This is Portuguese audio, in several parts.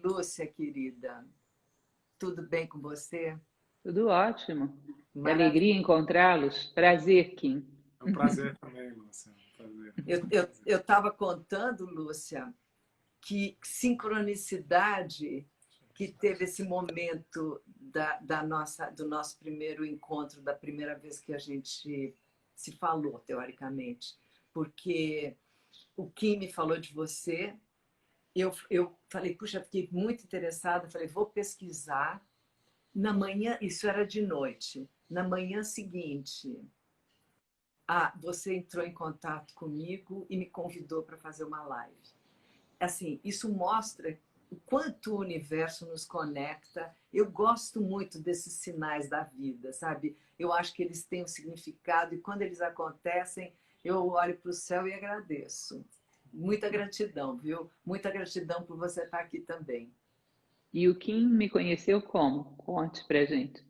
Lúcia, querida, tudo bem com você? Tudo ótimo. Que Maravilha. alegria encontrá-los. Prazer, Kim. É um prazer também, Lúcia. Um prazer. Eu estava contando, Lúcia, que sincronicidade que teve esse momento do nosso primeiro encontro, da primeira vez que a gente se falou, teoricamente. Porque o Kim me falou de você, eu falei, puxa, fiquei muito interessada, falei, vou pesquisar. Na manhã, isso era de noite, na manhã seguinte, você entrou em contato comigo e me convidou para fazer uma live. Assim, isso mostra o quanto o universo nos conecta. Eu gosto muito desses sinais da vida, sabe? Eu acho que eles têm um significado e quando eles acontecem, eu olho para o céu e agradeço. Muita gratidão, viu? Muita gratidão por você estar aqui também. E o Kim me conheceu como? Conte pra gente.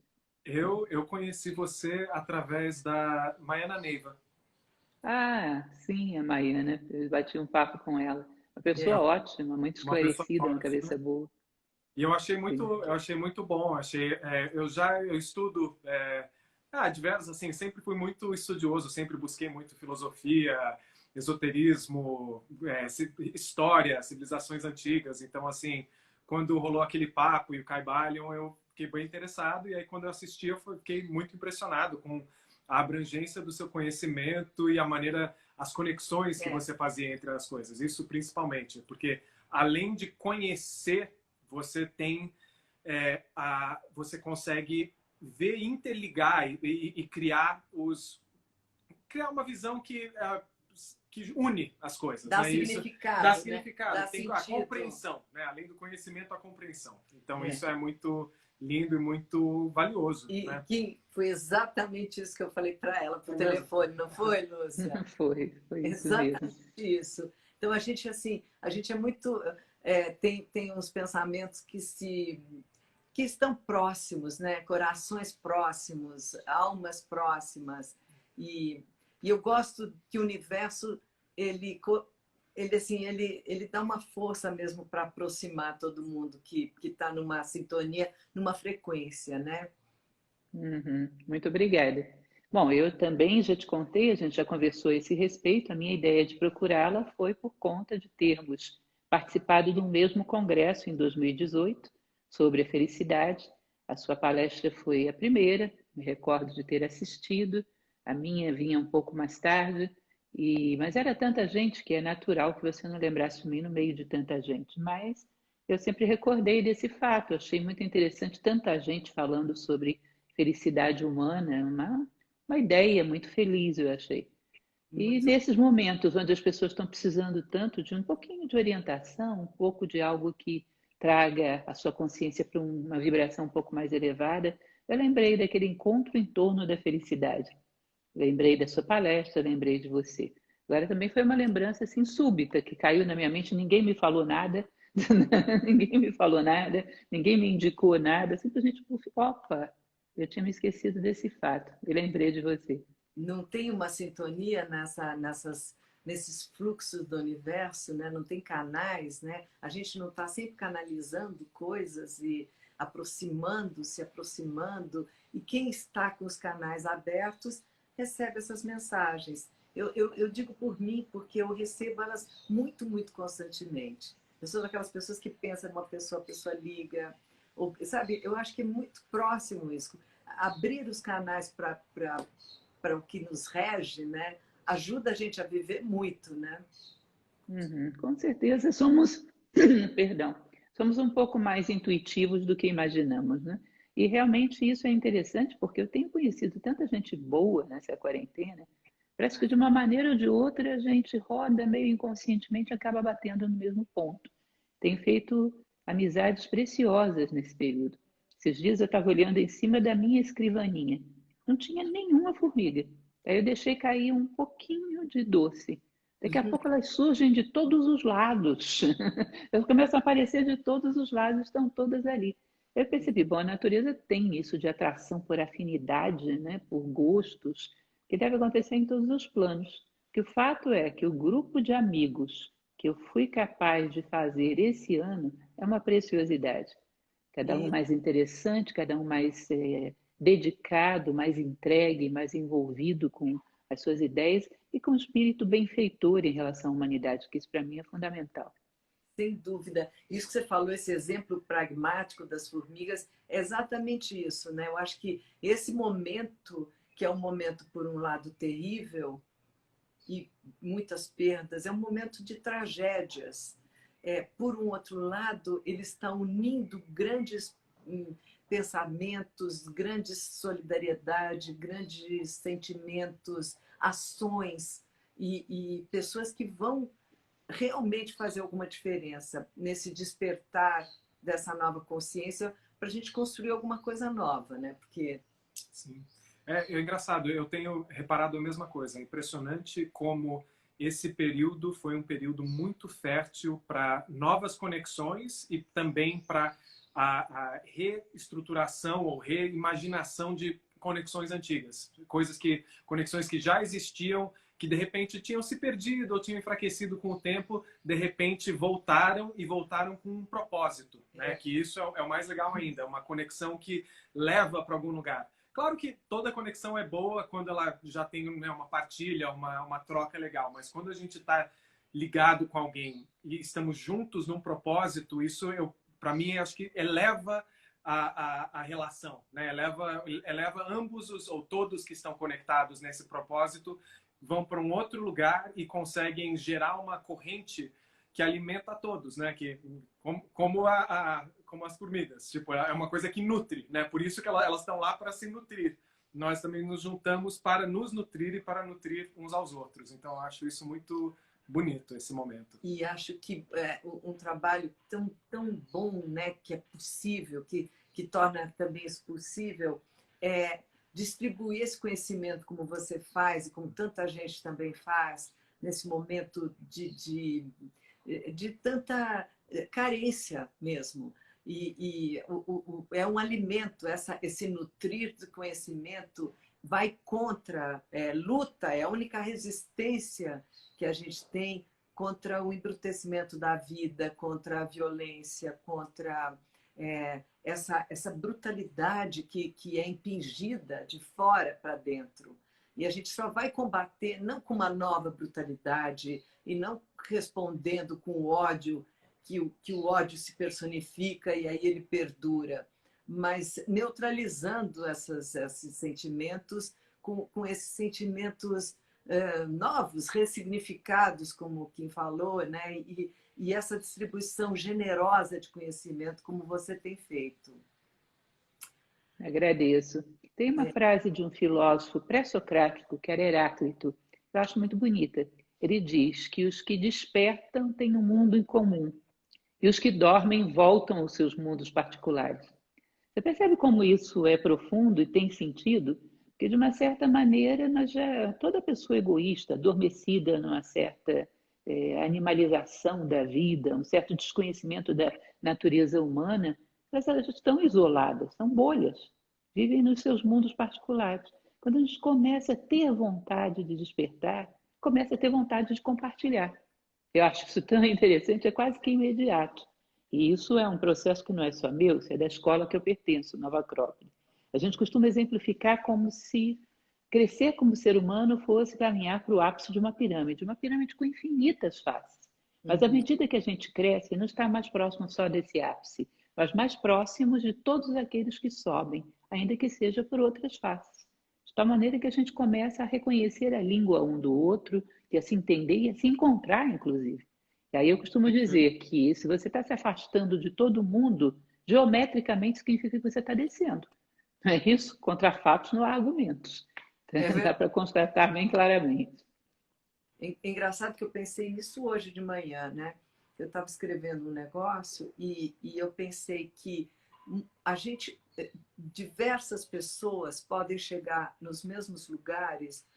Eu conheci você através da Maiana Neiva. Ah, sim, a Maiana. Eu bati um papo com ela. Uma pessoa É ótima, muito uma pessoa esclarecida, uma ótima. cabeça boa. E eu achei muito bom. Eu estudo diversos, assim, sempre fui muito estudioso, sempre busquei muito filosofia, esoterismo, história, civilizações antigas. Então, assim, quando rolou aquele papo e o Caibalion, eu fiquei bem interessado. E aí, quando eu assisti, fiquei muito impressionado com a abrangência do seu conhecimento e a maneira, as conexões que você fazia entre as coisas. Isso principalmente, porque além de conhecer, você tem você consegue ver, interligar e criar uma visão que une as coisas, Dá né? Isso significado, dá né? significado, Dá tem a sentido. compreensão, né? Além do conhecimento, a compreensão. Então isso é muito lindo e muito valioso, E né? que foi exatamente isso que eu falei para ela por telefone, não foi, Lúcia? Foi isso mesmo. Exatamente isso. Então a gente assim, a gente é muito tem uns pensamentos que estão próximos, né? Corações próximos, almas próximas e eu gosto que o universo ele assim ele dá uma força mesmo para aproximar todo mundo que está numa sintonia, numa frequência, né? Uhum, muito obrigada. Bom, eu também já te contei, a gente já conversou a esse respeito. A minha ideia de procurá-la foi por conta de termos participado do mesmo congresso em 2018 sobre a felicidade. A sua palestra foi a primeira, me recordo de ter assistido. A minha vinha um pouco mais tarde, mas era tanta gente que é natural que você não lembrasse de mim no meio de tanta gente. Mas eu sempre recordei desse fato, achei muito interessante tanta gente falando sobre felicidade humana, uma ideia muito feliz, eu achei. E Muito nesses momentos onde as pessoas estão precisando tanto de um pouquinho de orientação, um pouco de algo que traga a sua consciência para uma vibração um pouco mais elevada, eu lembrei daquele encontro em torno da felicidade. Lembrei da sua palestra, lembrei de você. Agora também foi uma lembrança assim súbita que caiu na minha mente, ninguém me falou nada, ninguém me falou nada, ninguém me indicou nada, simplesmente, opa, eu tinha me esquecido desse fato e lembrei de você. não tem uma sintonia nesses fluxos do universo, né? Não tem canais, né? A gente não está sempre canalizando coisas e aproximando, se aproximando, e quem está com os canais abertos recebe essas mensagens. Eu digo por mim, porque eu recebo elas muito, muito constantemente. Eu sou daquelas pessoas que pensam numa pessoa, a pessoa liga, ou, sabe? Eu acho que é muito próximo isso. Abrir os canais para o que nos rege, né, ajuda a gente a viver muito, né? Uhum, com certeza somos, perdão, somos um pouco mais intuitivos do que imaginamos, né? E realmente isso é interessante porque eu tenho conhecido tanta gente boa nessa quarentena. Parece que de uma maneira ou de outra a gente roda meio inconscientemente e acaba batendo no mesmo ponto. Tenho feito amizades preciosas nesse período. Esses dias eu estava olhando em cima da minha escrivaninha. Não tinha nenhuma formiga. Aí eu deixei cair um pouquinho de doce. Daqui a pouco elas surgem de todos os lados. Elas começam a aparecer de todos os lados, estão todas ali. Eu percebi, bom, a natureza tem isso de atração por afinidade, né, por gostos, que deve acontecer em todos os planos. Que o fato é que o grupo de amigos que eu fui capaz de fazer esse ano é uma preciosidade. Cada um E, mais interessante, cada um mais dedicado, mais entregue, mais envolvido com as suas ideias e com um espírito benfeitor em relação à humanidade, que isso para mim é fundamental. sem dúvida, isso que você falou, esse exemplo pragmático das formigas, é exatamente isso, né? Eu acho que esse momento, que é um momento, por um lado, terrível e muitas perdas, é um momento de tragédias. Por um outro lado, ele está unindo grandes pensamentos, grandes solidariedade, grandes sentimentos, ações e pessoas que vão realmente fazer alguma diferença nesse despertar dessa nova consciência para a gente construir alguma coisa nova, né? Porque Sim. É engraçado, eu tenho reparado a mesma coisa. É impressionante como esse período foi um período muito fértil para novas conexões e também para a reestruturação ou reimaginação de conexões antigas, conexões que já existiam, que de repente tinham se perdido ou tinham enfraquecido com o tempo, de repente voltaram e voltaram com um propósito, né? Que isso é o mais legal ainda, uma conexão que leva para algum lugar. Claro que toda conexão é boa quando ela já tem, né, uma partilha, uma troca legal, mas quando a gente está ligado com alguém e estamos juntos num propósito, isso para mim acho que eleva a relação, né? Eleva ambos ou todos que estão conectados nesse propósito vão para um outro lugar e conseguem gerar uma corrente que alimenta a todos, né? Como as formigas, tipo, é uma coisa que nutre, né? Por isso que elas estão lá para se nutrir. Nós também nos juntamos para nos nutrir e para nutrir uns aos outros. Então, eu acho isso muito bonito, esse momento. e acho que um trabalho tão bom, né, que é possível, que torna também isso possível, é distribuir esse conhecimento como você faz e como tanta gente também faz nesse momento de tanta carência mesmo. É um alimento, esse nutrir de conhecimento vai contra, luta, é a única resistência que a gente tem contra o embrutecimento da vida, contra a violência, contra essa brutalidade que é impingida de fora para dentro. E a gente só vai combater não com uma nova brutalidade e não respondendo com o ódio, que o ódio se personifica e aí ele perdura, mas neutralizando esses sentimentos com esses sentimentos novos, ressignificados, como o Kim falou, né? E essa distribuição generosa de conhecimento, como você tem feito. Agradeço. Tem uma frase de um filósofo pré-socrático, que era Heráclito, que eu acho muito bonita. Ele diz que os que despertam têm um mundo em comum e os que dormem voltam aos seus mundos particulares. Você percebe como isso é profundo e tem sentido? Porque, de uma certa maneira, toda pessoa egoísta, adormecida numa certa animalização da vida, um certo desconhecimento da natureza humana, elas estão isoladas, são bolhas, vivem nos seus mundos particulares. Quando a gente começa a ter vontade de despertar, começa a ter vontade de compartilhar. Eu acho isso tão interessante, é quase que imediato. E isso é um processo que não é só meu, isso é da escola que eu pertenço, Nova Acrópole. A gente costuma exemplificar como se crescer como ser humano fosse caminhar para o ápice de uma pirâmide com infinitas faces. Mas à medida que a gente cresce, não está mais próximo só desse ápice, mas mais próximos de todos aqueles que sobem, ainda que seja por outras faces. De tal maneira que a gente começa a reconhecer a língua um do outro, e a se entender e a se encontrar, inclusive. E aí eu costumo dizer que se você está se afastando de todo mundo, geometricamente significa que você está descendo. Não é isso? Contra fatos não há argumentos. Dá para constatar bem claramente. É engraçado que eu pensei nisso hoje de manhã, né? Eu estava escrevendo um negócio e eu pensei que diversas pessoas podem chegar nos mesmos lugares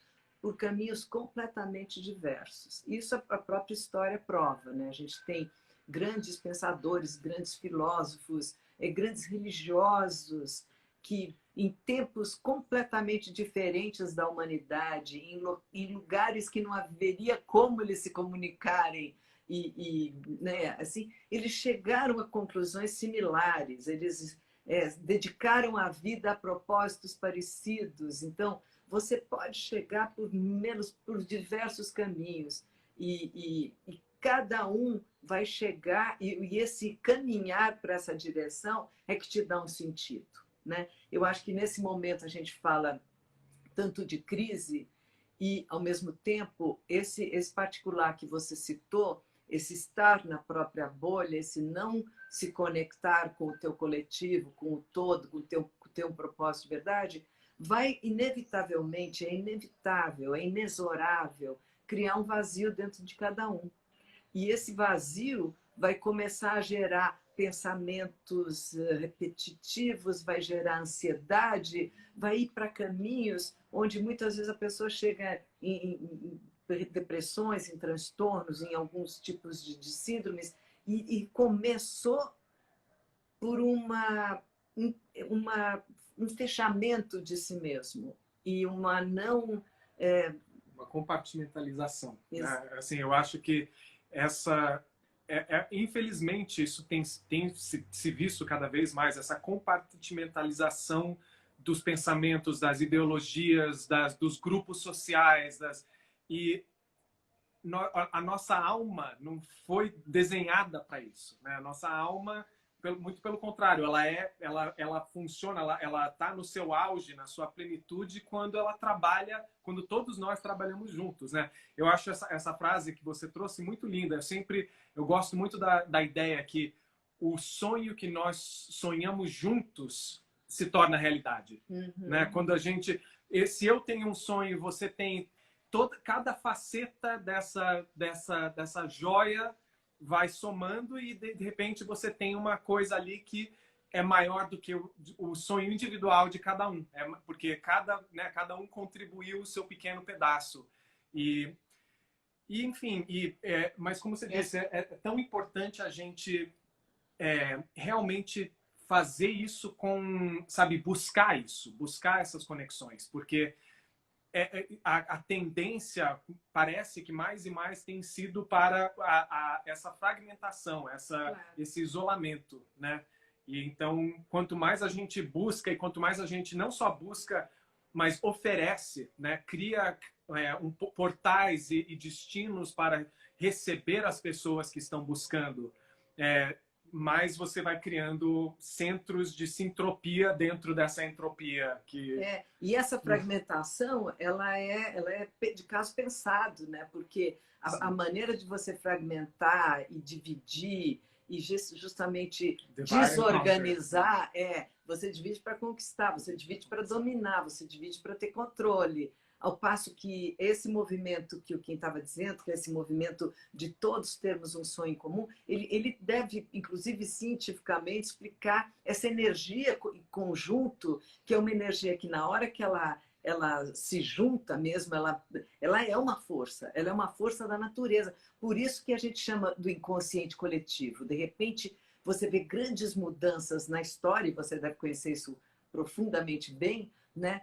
por caminhos completamente diversos. Isso a própria história prova, né? A gente tem grandes pensadores, grandes filósofos, grandes religiosos que, em tempos completamente diferentes da humanidade, em lugares que não haveria como eles se comunicarem né, assim, eles chegaram a conclusões similares, eles dedicaram a vida a propósitos parecidos. Então, você pode chegar por diversos caminhos e cada um vai chegar e esse caminhar para essa direção é que te dá um sentido, né? Eu acho que nesse momento a gente fala tanto de crise e, ao mesmo tempo, esse particular que você citou, esse estar na própria bolha, esse não se conectar com o teu coletivo, com o todo, com o teu propósito de verdade, vai inevitavelmente, é inevitável, é inexorável, criar um vazio dentro de cada um. E esse vazio vai começar a gerar pensamentos repetitivos, vai gerar ansiedade, vai ir para caminhos onde muitas vezes a pessoa chega em depressões, em transtornos, em alguns tipos de síndromes, e começou por um fechamento de si mesmo e uma não... Uma compartimentalização. Né? Assim, eu acho que infelizmente, isso tem se visto cada vez mais, essa compartimentalização dos pensamentos, das ideologias, dos grupos sociais, e a nossa alma não foi desenhada para isso, né? A nossa alma, muito pelo contrário, ela funciona, ela está no seu auge, na sua plenitude, quando ela trabalha, quando todos nós trabalhamos juntos, né? Eu acho essa frase que você trouxe muito linda. Eu gosto muito da ideia que o sonho que nós sonhamos juntos se torna realidade, né? Quando se eu tenho um sonho, você tem cada faceta dessa joia vai somando e de repente você tem uma coisa ali que é maior do que o sonho individual de cada um, porque cada um contribuiu o seu pequeno pedaço enfim, mas como você disse, é tão importante a gente realmente fazer isso buscar essas conexões, porque a tendência parece que mais e mais tem sido para essa fragmentação, esse isolamento, né? E então, quanto mais a gente busca e quanto mais a gente não só busca, mas oferece, né? Cria portais e destinos para receber as pessoas que estão buscando, mais você vai criando centros de sintropia dentro dessa entropia. E essa fragmentação, ela é de caso pensado, né? Porque a maneira de você fragmentar e dividir e justamente desorganizar você divide para conquistar, você divide para dominar, você divide para ter controle. Ao passo que esse movimento que o Kim estava dizendo, que é esse movimento de todos termos um sonho em comum, ele deve, inclusive cientificamente, explicar essa energia em conjunto, que é uma energia que na hora que ela se junta mesmo, ela é uma força, ela é uma força da natureza. Por isso que a gente chama do inconsciente coletivo. De repente, você vê grandes mudanças na história, e você deve conhecer isso profundamente bem, né?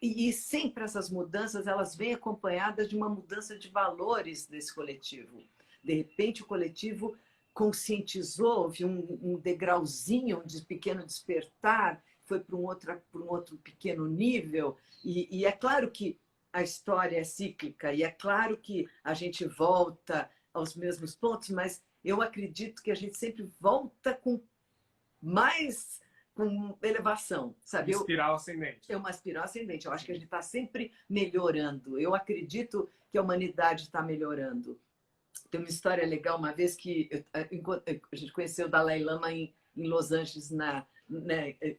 E sempre essas mudanças, elas vêm acompanhadas de uma mudança de valores desse coletivo. De repente, o coletivo conscientizou, houve um degrauzinho de pequeno despertar, foi para um outro pequeno nível. E é claro que a história é cíclica, e é claro que a gente volta aos mesmos pontos, mas eu acredito que a gente sempre volta com elevação, sabe? Espiral ascendente. É uma espiral ascendente. Eu acho que a gente está sempre melhorando. Eu acredito que a humanidade está melhorando. Tem uma história legal, uma vez que a gente conheceu o Dalai Lama em Los Angeles, né?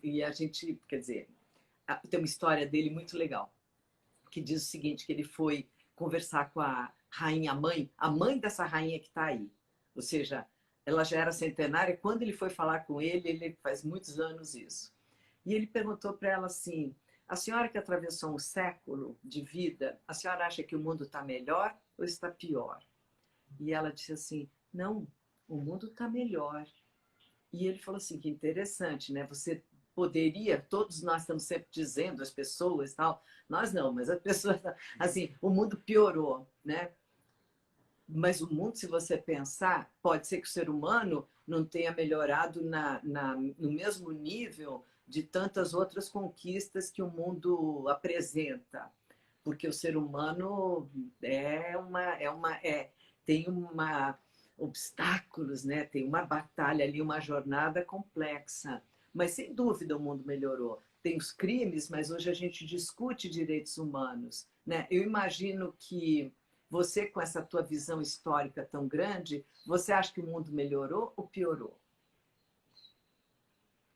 E a gente, quer dizer, tem uma história dele muito legal, que diz o seguinte, que ele foi conversar com a rainha mãe, a mãe dessa rainha que está aí. Ou seja, ela já era centenária. Quando ele foi falar com ele faz muitos anos isso. E ele perguntou para ela assim, a senhora que atravessou um século de vida, a senhora acha que o mundo está melhor ou está pior? E ela disse assim, não, o mundo está melhor. E ele falou assim, que interessante, né? Você poderia, todos nós estamos sempre dizendo, as pessoas tal, nós não, mas as pessoas, assim, o mundo piorou, né? Mas o mundo, se você pensar, pode ser que o ser humano não tenha melhorado no mesmo nível de tantas outras conquistas que o mundo apresenta. Porque o ser humano tem obstáculos, né? Tem uma batalha ali, uma jornada complexa. Mas, sem dúvida, o mundo melhorou. Tem os crimes, mas hoje a gente discute direitos humanos, né? Eu imagino que você, com essa tua visão histórica tão grande, você acha que o mundo melhorou ou piorou?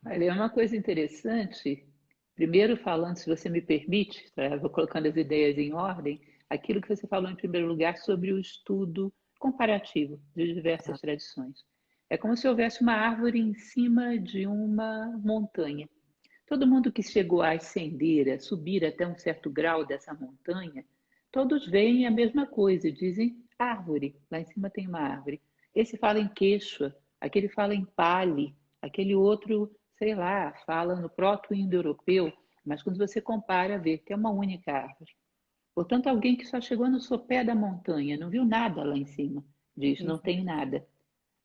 Olha, é uma coisa interessante. Primeiro, falando, se você me permite, eu vou colocando as ideias em ordem, aquilo que você falou em primeiro lugar sobre o estudo comparativo de diversas tradições. É como se houvesse uma árvore em cima de uma montanha. Todo mundo que chegou a ascender, a subir até um certo grau dessa montanha, todos veem a mesma coisa, dizem árvore, lá em cima tem uma árvore. Esse fala em quechua, aquele fala em pali, aquele outro, sei lá, fala no proto-indo-europeu, mas quando você compara, vê que é uma única árvore. Portanto, alguém que só chegou no sopé da montanha, não viu nada lá em cima, diz, não tem nada.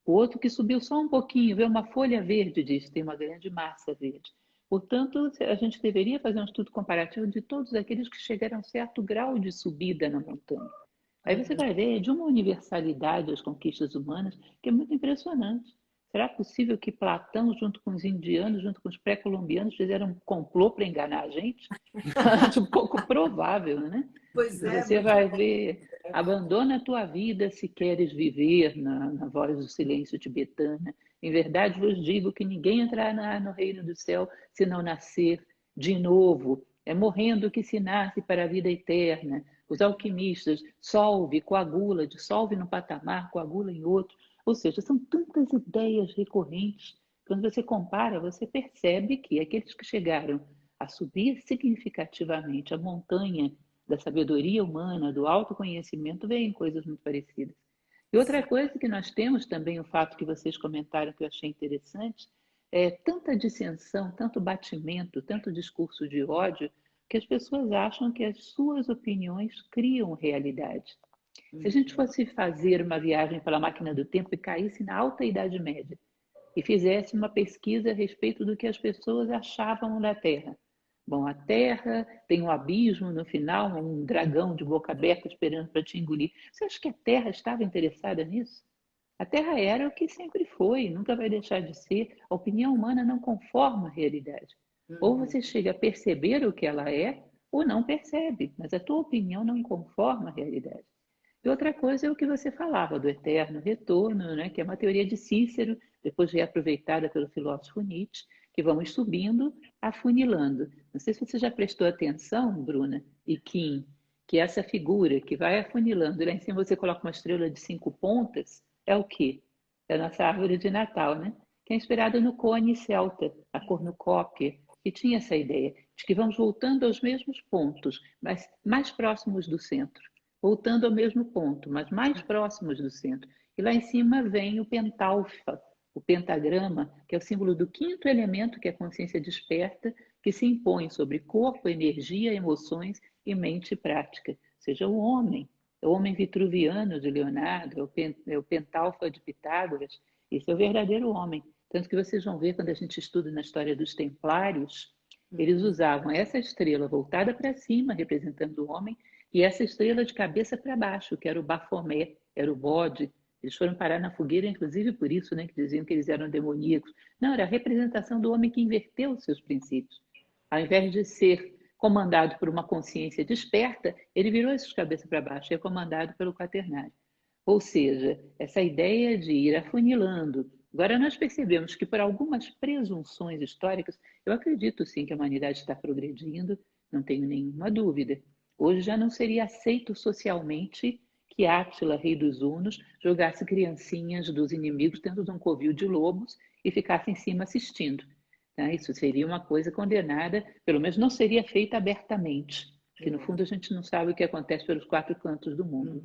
O outro que subiu só um pouquinho, vê uma folha verde, diz, tem uma grande massa verde. Portanto, a gente deveria fazer um estudo comparativo de todos aqueles que chegaram a um certo grau de subida na montanha. Aí você vai ver de uma universalidade as conquistas humanas que é muito impressionante. Será possível que Platão, junto com os indianos, junto com os pré-colombianos, fizeram um complô para enganar a gente? Acho um pouco provável, né? Pois é, Você vai ver, abandona a tua vida se queres viver na voz do silêncio tibetana. Em verdade vos digo que ninguém entrará no reino do céu se não nascer de novo. É morrendo que se nasce para a vida eterna. Os alquimistas, solve, coagula, dissolve num patamar, coagula em outro. Ou seja, são tantas ideias recorrentes. Quando você compara, você percebe que aqueles que chegaram a subir significativamente a montanha da sabedoria humana, do autoconhecimento, veem coisas muito parecidas. E outra coisa que nós temos também, o fato que vocês comentaram que eu achei interessante, é tanta dissensão, tanto batimento, tanto discurso de ódio, que as pessoas acham que as suas opiniões criam realidade. Se a gente fosse fazer uma viagem pela máquina do tempo e caísse na alta Idade Média e fizesse uma pesquisa a respeito do que as pessoas achavam da Terra. Bom, a Terra tem um abismo no final, um dragão de boca aberta esperando para te engolir. Você acha que a Terra estava interessada nisso? A Terra era o que sempre foi, nunca vai deixar de ser. A opinião humana não conforma a realidade. Ou você chega a perceber o que ela é, ou não percebe, mas a tua opinião não conforma a realidade. E outra coisa é o que você falava do eterno retorno, né, que é uma teoria de Cícero, depois reaproveitada pelo filósofo Nietzsche, que vamos subindo, afunilando. Não sei se você já prestou atenção, Bruna e Kim, que essa figura que vai afunilando, lá em cima você coloca uma estrela de 5 pontas, é o quê? É a nossa árvore de Natal, né? Que é inspirada no cone celta, a cornucópia, que tinha essa ideia de que vamos voltando aos mesmos pontos, mas mais próximos do centro. Voltando ao mesmo ponto, mas mais próximos do centro. E lá em cima vem o pentalfa, o pentagrama, que é o símbolo do quinto elemento, que é a consciência desperta, que se impõe sobre corpo, energia, emoções e mente prática. Ou seja, é o homem vitruviano de Leonardo, é o pentalfa de Pitágoras. Esse é o verdadeiro homem. Tanto que vocês vão ver quando a gente estuda na história dos templários, eles usavam essa estrela voltada para cima, representando o homem, e essa estrela de cabeça para baixo, que era o Bafomé, era o bode. Eles foram parar na fogueira, inclusive por isso, né, que diziam que eles eram demoníacos. Não, era a representação do homem que inverteu os seus princípios. Ao invés de ser comandado por uma consciência desperta, ele virou esses cabeça para baixo, é comandado pelo quaternário. Ou seja, essa ideia de ir afunilando. Agora, nós percebemos que, por algumas presunções históricas, eu acredito sim que a humanidade está progredindo, não tenho nenhuma dúvida. Hoje já não seria aceito socialmente que Átila, rei dos Hunos, jogasse criancinhas dos inimigos dentro de um covil de lobos e ficasse em cima assistindo. Isso seria uma coisa condenada, pelo menos não seria feita abertamente, porque no fundo a gente não sabe o que acontece pelos 4 cantos do mundo.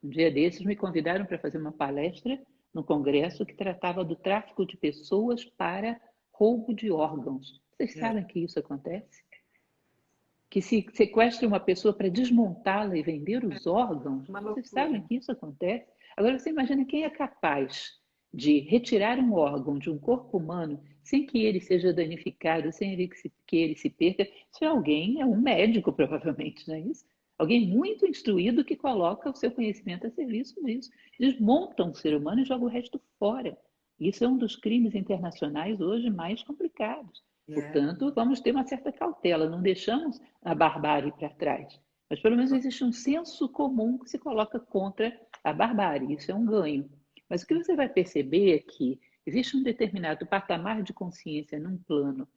Um dia desses me convidaram para fazer uma palestra no congresso que tratava do tráfico de pessoas para roubo de órgãos. Vocês sabem que isso acontece? Que se sequestra uma pessoa para desmontá-la e vender os órgãos. Vocês sabem que isso acontece? Agora, você imagina quem é capaz de retirar um órgão de um corpo humano sem que ele seja danificado, sem que ele se perca? Se alguém é um médico, provavelmente, não é isso? Alguém muito instruído que coloca o seu conhecimento a serviço disso. Desmonta um ser humano e joga o resto fora. Isso é um dos crimes internacionais hoje mais complicados. Portanto, vamos ter uma certa cautela, não deixamos a barbárie para trás. Mas pelo menos existe um senso comum que se coloca contra a barbárie. Isso é um ganho. Mas o que você vai perceber é que existe um determinado patamar de consciência num plano.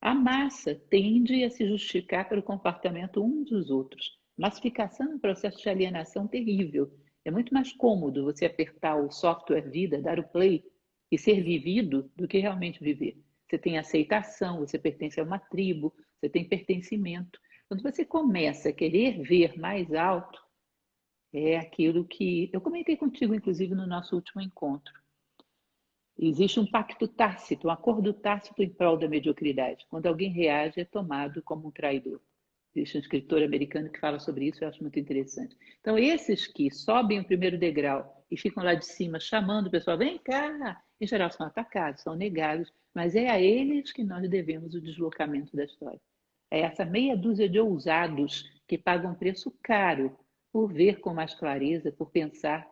A massa tende a se justificar pelo comportamento uns dos outros. Massificação é um processo de alienação terrível. É muito mais cômodo você apertar o software vida, dar o play e ser vivido do que realmente viver. Você tem aceitação, você pertence a uma tribo, você tem pertencimento. Quando você começa a querer ver mais alto, é aquilo que eu comentei contigo, inclusive, no nosso último encontro. Existe um pacto tácito, um acordo tácito em prol da mediocridade. Quando alguém reage, é tomado como um traidor. Existe um escritor americano que fala sobre isso, eu acho muito interessante. Então, esses que sobem o primeiro degrau e ficam lá de cima chamando o pessoal, vem cá, em geral são atacados, são negados, mas é a eles que nós devemos o deslocamento da história. É essa meia dúzia de ousados que pagam preço caro por ver com mais clareza, por pensar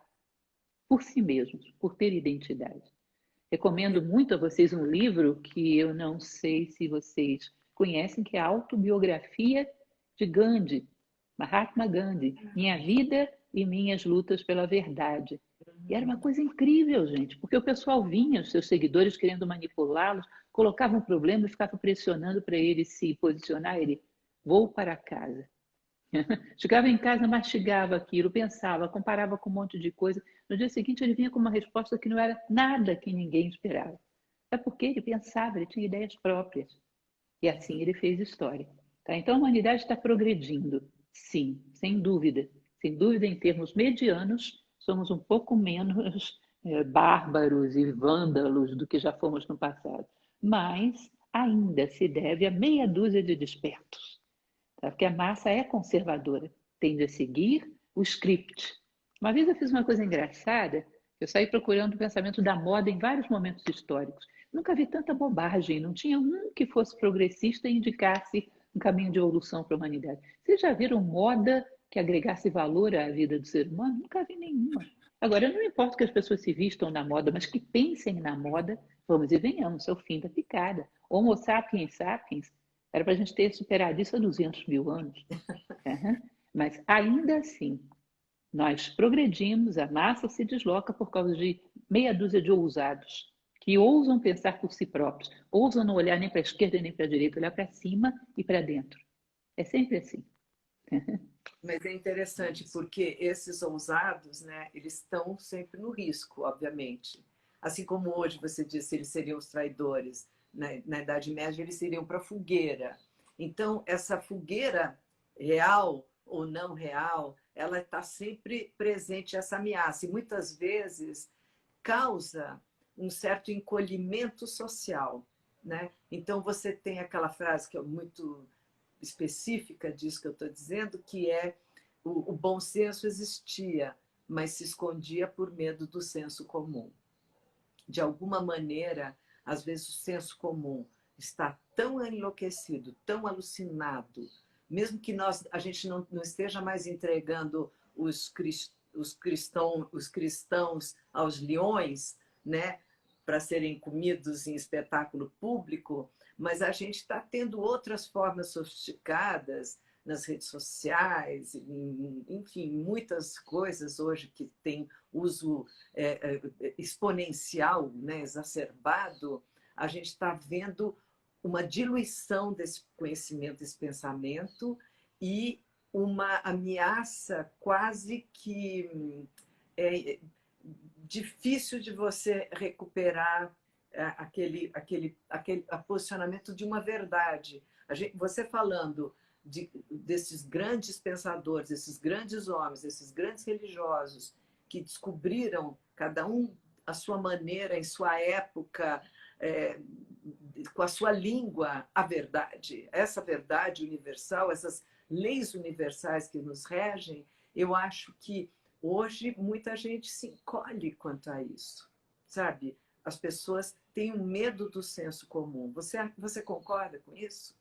por si mesmos, por ter identidade. Recomendo muito a vocês um livro que eu não sei se vocês conhecem, que é a Autobiografia de Gandhi, Mahatma Gandhi, Minha Vida e Minhas Lutas pela Verdade. E era uma coisa incrível, gente, porque o pessoal vinha, os seus seguidores querendo manipulá-los, colocavam um problema e ficavam pressionando para ele se posicionar. Ele, vou para casa. Chegava em casa, mastigava aquilo, pensava, comparava com um monte de coisa. No dia seguinte, ele vinha com uma resposta que não era nada que ninguém esperava. É porque ele pensava, ele tinha ideias próprias. E assim ele fez história. Tá? Então, a humanidade está progredindo, sim, sem dúvida. Sem dúvida, em termos medianos, somos um pouco menos bárbaros e vândalos do que já fomos no passado. Mas ainda se deve a meia dúzia de despertos. Tá? Porque a massa é conservadora, tende a seguir o script. Uma vez eu fiz uma coisa engraçada, eu saí procurando o pensamento da moda em vários momentos históricos. Nunca vi tanta bobagem, não tinha um que fosse progressista e indicasse um caminho de evolução para a humanidade. Vocês já viram moda que agregasse valor à vida do ser humano? Nunca vi nenhuma. Agora, não importa que as pessoas se vistam na moda, mas que pensem na moda, vamos e venhamos, é o fim da picada. Homo sapiens sapiens, era para a gente ter superado isso há 200 mil anos. Uhum. Mas ainda assim, nós progredimos, a massa se desloca por causa de meia dúzia de ousados, que ousam pensar por si próprios, ousam não olhar nem para a esquerda nem para a direita, olhar para cima e para dentro. É sempre assim. Mas é interessante porque esses ousados, né, eles estão sempre no risco, obviamente. Assim como hoje você disse, eles seriam os traidores. Na Idade Média, eles iriam para a fogueira. Então, essa fogueira, real ou não real, ela está sempre presente, essa ameaça. E muitas vezes causa um certo encolhimento social. Né? Então, você tem aquela frase que é muito específica disso que eu estou dizendo, que é o bom senso existia, mas se escondia por medo do senso comum. De alguma maneira, às vezes o senso comum está tão enlouquecido, tão alucinado, mesmo que a gente não esteja mais entregando os cristãos aos leões, né, para serem comidos em espetáculo público, mas a gente está tendo outras formas sofisticadas nas redes sociais, enfim, muitas coisas hoje que têm uso exponencial, né, exacerbado, a gente está vendo uma diluição desse conhecimento, desse pensamento e uma ameaça quase que difícil de você recuperar aquele posicionamento de uma verdade. Você falando desses grandes pensadores, desses grandes homens, desses grandes religiosos que descobriram, cada um à sua maneira, em sua época, com a sua língua, a verdade. Essa verdade universal, essas leis universais que nos regem, eu acho que Hoje, muita gente se encolhe quanto a isso, sabe? As pessoas têm um medo do senso comum. Você concorda com isso?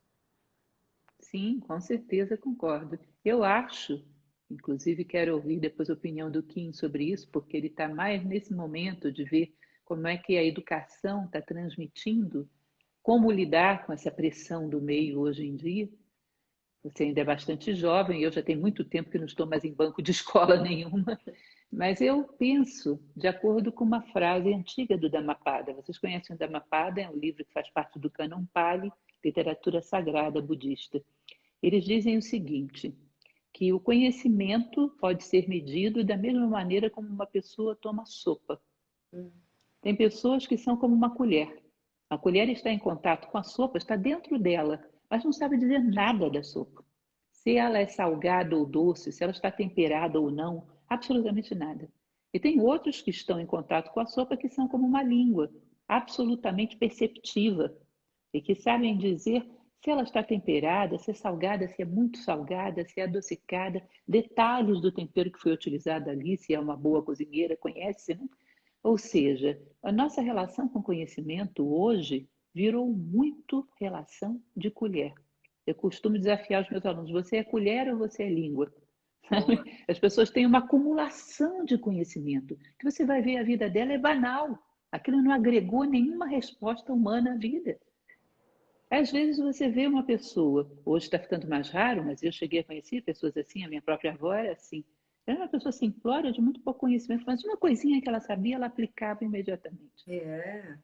Sim, com certeza concordo. Eu acho, inclusive quero ouvir depois a opinião do Kim sobre isso, porque ele está mais nesse momento de ver como é que a educação está transmitindo, como lidar com essa pressão do meio hoje em dia. Você ainda é bastante jovem, eu já tenho muito tempo que não estou mais em banco de escola nenhuma, mas eu penso de acordo com uma frase antiga do Dhammapada. Vocês conhecem o Dhammapada? É um livro que faz parte do Cânon Pali, literatura sagrada budista. Eles dizem o seguinte, que o conhecimento pode ser medido da mesma maneira como uma pessoa toma sopa. Tem pessoas que são como uma colher. A colher está em contato com a sopa, está dentro dela, mas não sabe dizer nada da sopa. Se ela é salgada ou doce, se ela está temperada ou não, absolutamente nada. E tem outros que estão em contato com a sopa que são como uma língua, absolutamente perceptiva, e que sabem dizer se ela está temperada, se é salgada, se é muito salgada, se é adocicada, detalhes do tempero que foi utilizado ali, se é uma boa cozinheira, conhece, né? Ou seja, a nossa relação com conhecimento hoje virou muito relação de colher. Eu costumo desafiar os meus alunos, você é colher ou você é língua? As pessoas têm uma acumulação de conhecimento, que você vai ver a vida dela é banal. Aquilo não agregou nenhuma resposta humana à vida. Às vezes você vê uma pessoa, hoje está ficando mais raro, mas eu cheguei a conhecer pessoas assim, a minha própria avó era assim. Era uma pessoa simplória, de muito pouco conhecimento, mas uma coisinha que ela sabia, ela aplicava imediatamente. É.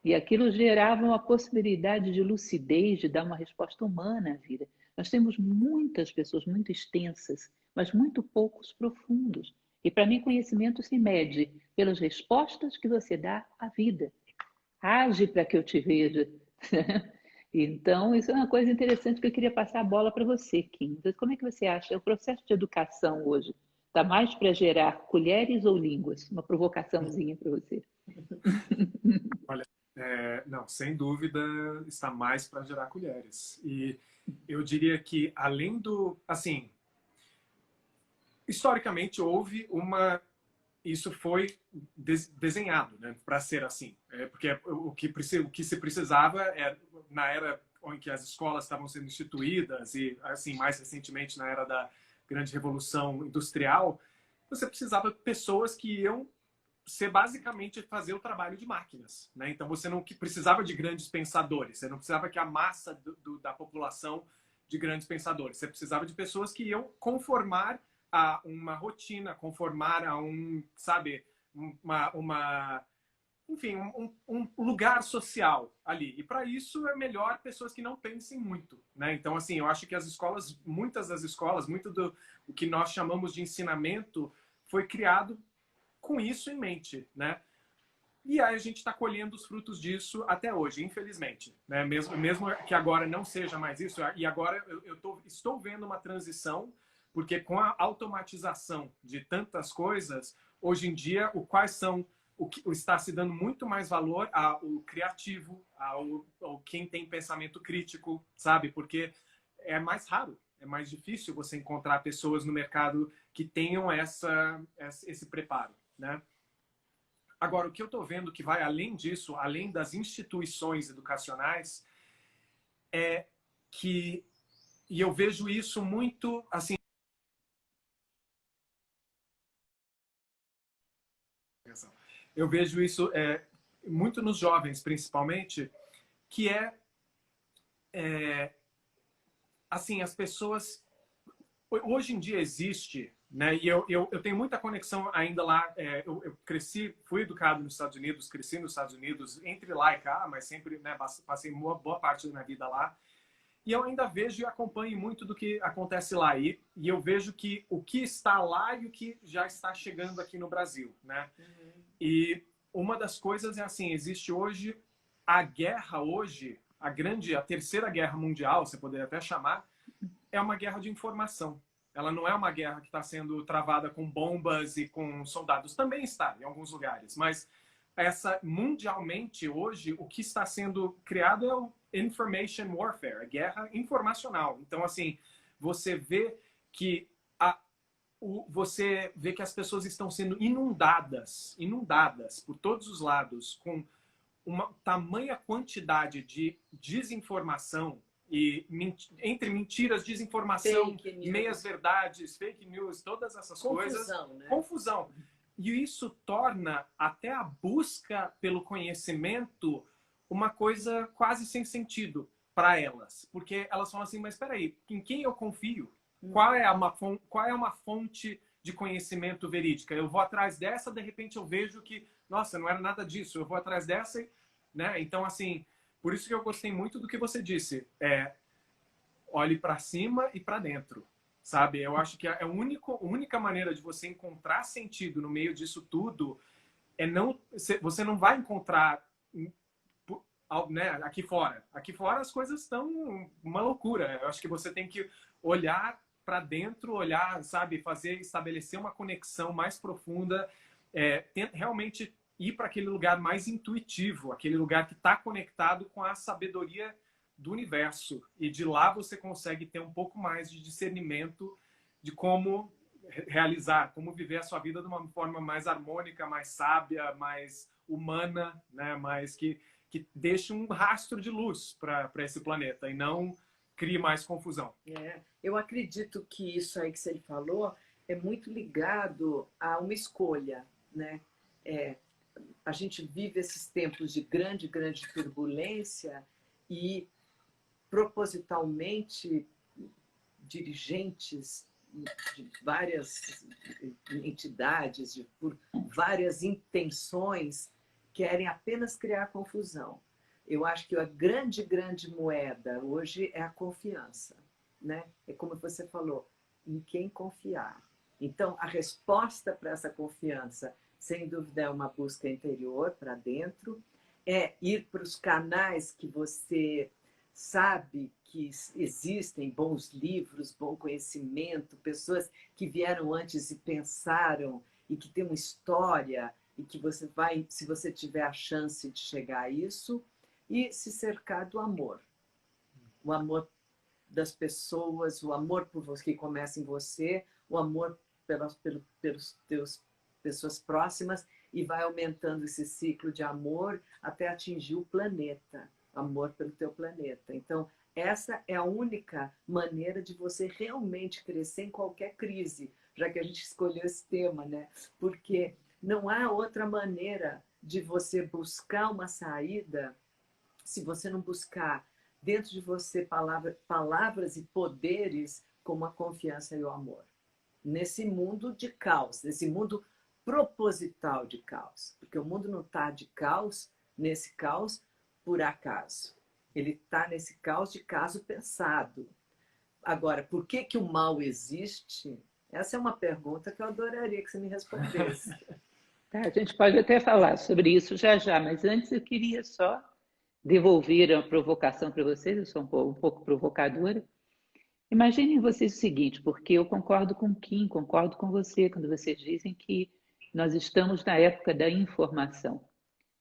E aquilo gerava uma possibilidade de lucidez, de dar uma resposta humana à vida. Nós temos muitas pessoas muito extensas, mas muito poucos profundos. E para mim, conhecimento se mede pelas respostas que você dá à vida. Age para que eu te veja. Então, isso é uma coisa interessante que eu queria passar a bola para você, Kim. Como é que você acha? O processo de educação hoje está mais para gerar colheres ou línguas? Uma provocaçãozinha para você. Olha, não, sem dúvida está mais para gerar colheres. E eu diria que além do, assim, historicamente houve uma, isso foi desenhado, né, para ser assim, porque o que se precisava na era em que as escolas estavam sendo instituídas e assim mais recentemente na era da grande revolução industrial, você precisava de pessoas que iam ser basicamente fazer o trabalho de máquinas, né? Então você não precisava de grandes pensadores, você não precisava que a massa da população de grandes pensadores, você precisava de pessoas que iam conformar a uma rotina, conformar a sabe, enfim, um lugar social ali. E para isso é melhor pessoas que não pensem muito, né? Então assim, eu acho que as escolas, muitas das escolas, muito do o que nós chamamos de ensinamento foi criado com isso em mente, né? E aí a gente está colhendo os frutos disso até hoje, infelizmente, né? Mesmo que agora não seja mais isso, e agora estou vendo uma transição, porque com a automatização de tantas coisas, hoje em dia, quais são o que está se dando muito mais valor ao criativo, ao quem tem pensamento crítico, sabe? Porque é mais raro, é mais difícil você encontrar pessoas no mercado que tenham esse preparo, né? Agora, o que eu estou vendo que vai além disso, além das instituições educacionais, é que, e eu vejo isso muito, assim, eu vejo isso muito nos jovens, principalmente, que assim, as pessoas, hoje em dia existe, né? E eu tenho muita conexão ainda lá. Eu cresci, fui educado nos Estados Unidos, cresci nos Estados Unidos, entre lá e cá, mas sempre, né, passei uma boa parte da minha vida lá. E eu ainda vejo e acompanho muito do que acontece lá. E eu vejo que o que está lá e o que já está chegando aqui no Brasil, né? E uma das coisas é assim, existe hoje a guerra hoje, a terceira guerra mundial, você poderia até chamar, é uma guerra de informação. Ela não é uma guerra que está sendo travada com bombas e com soldados. Também está, em alguns lugares. Mas mundialmente, hoje, o que está sendo criado é o information warfare, a guerra informacional. Então, assim, você vê que você vê que as pessoas estão sendo inundadas por todos os lados com uma tamanha quantidade de desinformação e entre mentiras, desinformação, meias-verdades, fake news, todas essas coisas. Né? Confusão. E isso torna até a busca pelo conhecimento uma coisa quase sem sentido para elas. Porque elas falam assim, mas espera aí, em quem eu confio? Qual é uma fonte de conhecimento verídica? Eu vou atrás dessa, de repente eu vejo que, nossa, não era nada disso. Eu vou atrás dessa, né? Então, assim, por isso que eu gostei muito do que você disse. Olhe para cima e para dentro, sabe? Eu acho que a única maneira de você encontrar sentido no meio disso tudo você não vai encontrar, né, aqui fora. Aqui fora as coisas estão uma loucura. Eu acho que você tem que olhar para dentro, olhar, sabe, estabelecer uma conexão mais profunda, realmente ir para aquele lugar mais intuitivo, aquele lugar que está conectado com a sabedoria do universo. E de lá você consegue ter um pouco mais de discernimento de como realizar, como viver a sua vida de uma forma mais harmônica, mais sábia, mais humana, né? Mais que deixe um rastro de luz para esse planeta e não crie mais confusão. Eu acredito que isso aí que você falou é muito ligado a uma escolha, né? A gente vive esses tempos de grande turbulência e propositalmente dirigentes de várias entidades, por várias intenções, querem apenas criar confusão. Eu acho que a grande moeda hoje é a confiança, né? É como você falou, em quem confiar. Então, a resposta para essa confiança, sem dúvida, é uma busca interior, para dentro, é ir para os canais que você sabe que existem, bons livros, bom conhecimento, pessoas que vieram antes e pensaram e que têm uma história e que você vai, se você tiver a chance de chegar a isso, e se cercar do amor. O amor das pessoas, o amor por você que começa em você, o amor pelas teus pessoas próximas, e vai aumentando esse ciclo de amor até atingir o planeta. Amor pelo teu planeta. Então, essa é a única maneira de você realmente crescer em qualquer crise, já que a gente escolheu esse tema, né? Porque não há outra maneira de você buscar uma saída se você não buscar dentro de você palavras e poderes como a confiança e o amor. Nesse mundo de caos, nesse mundo proposital de caos. Porque o mundo não está de caos, nesse caos, por acaso. Ele está nesse caos de caso pensado. Agora, por que o mal existe? Essa é uma pergunta que eu adoraria que você me respondesse. Tá, a gente pode até falar sobre isso já, mas antes eu queria só devolver a provocação para vocês, eu sou um pouco provocadora. Imaginem vocês o seguinte, porque eu concordo com o Kim, concordo com você, quando vocês dizem que nós estamos na época da informação.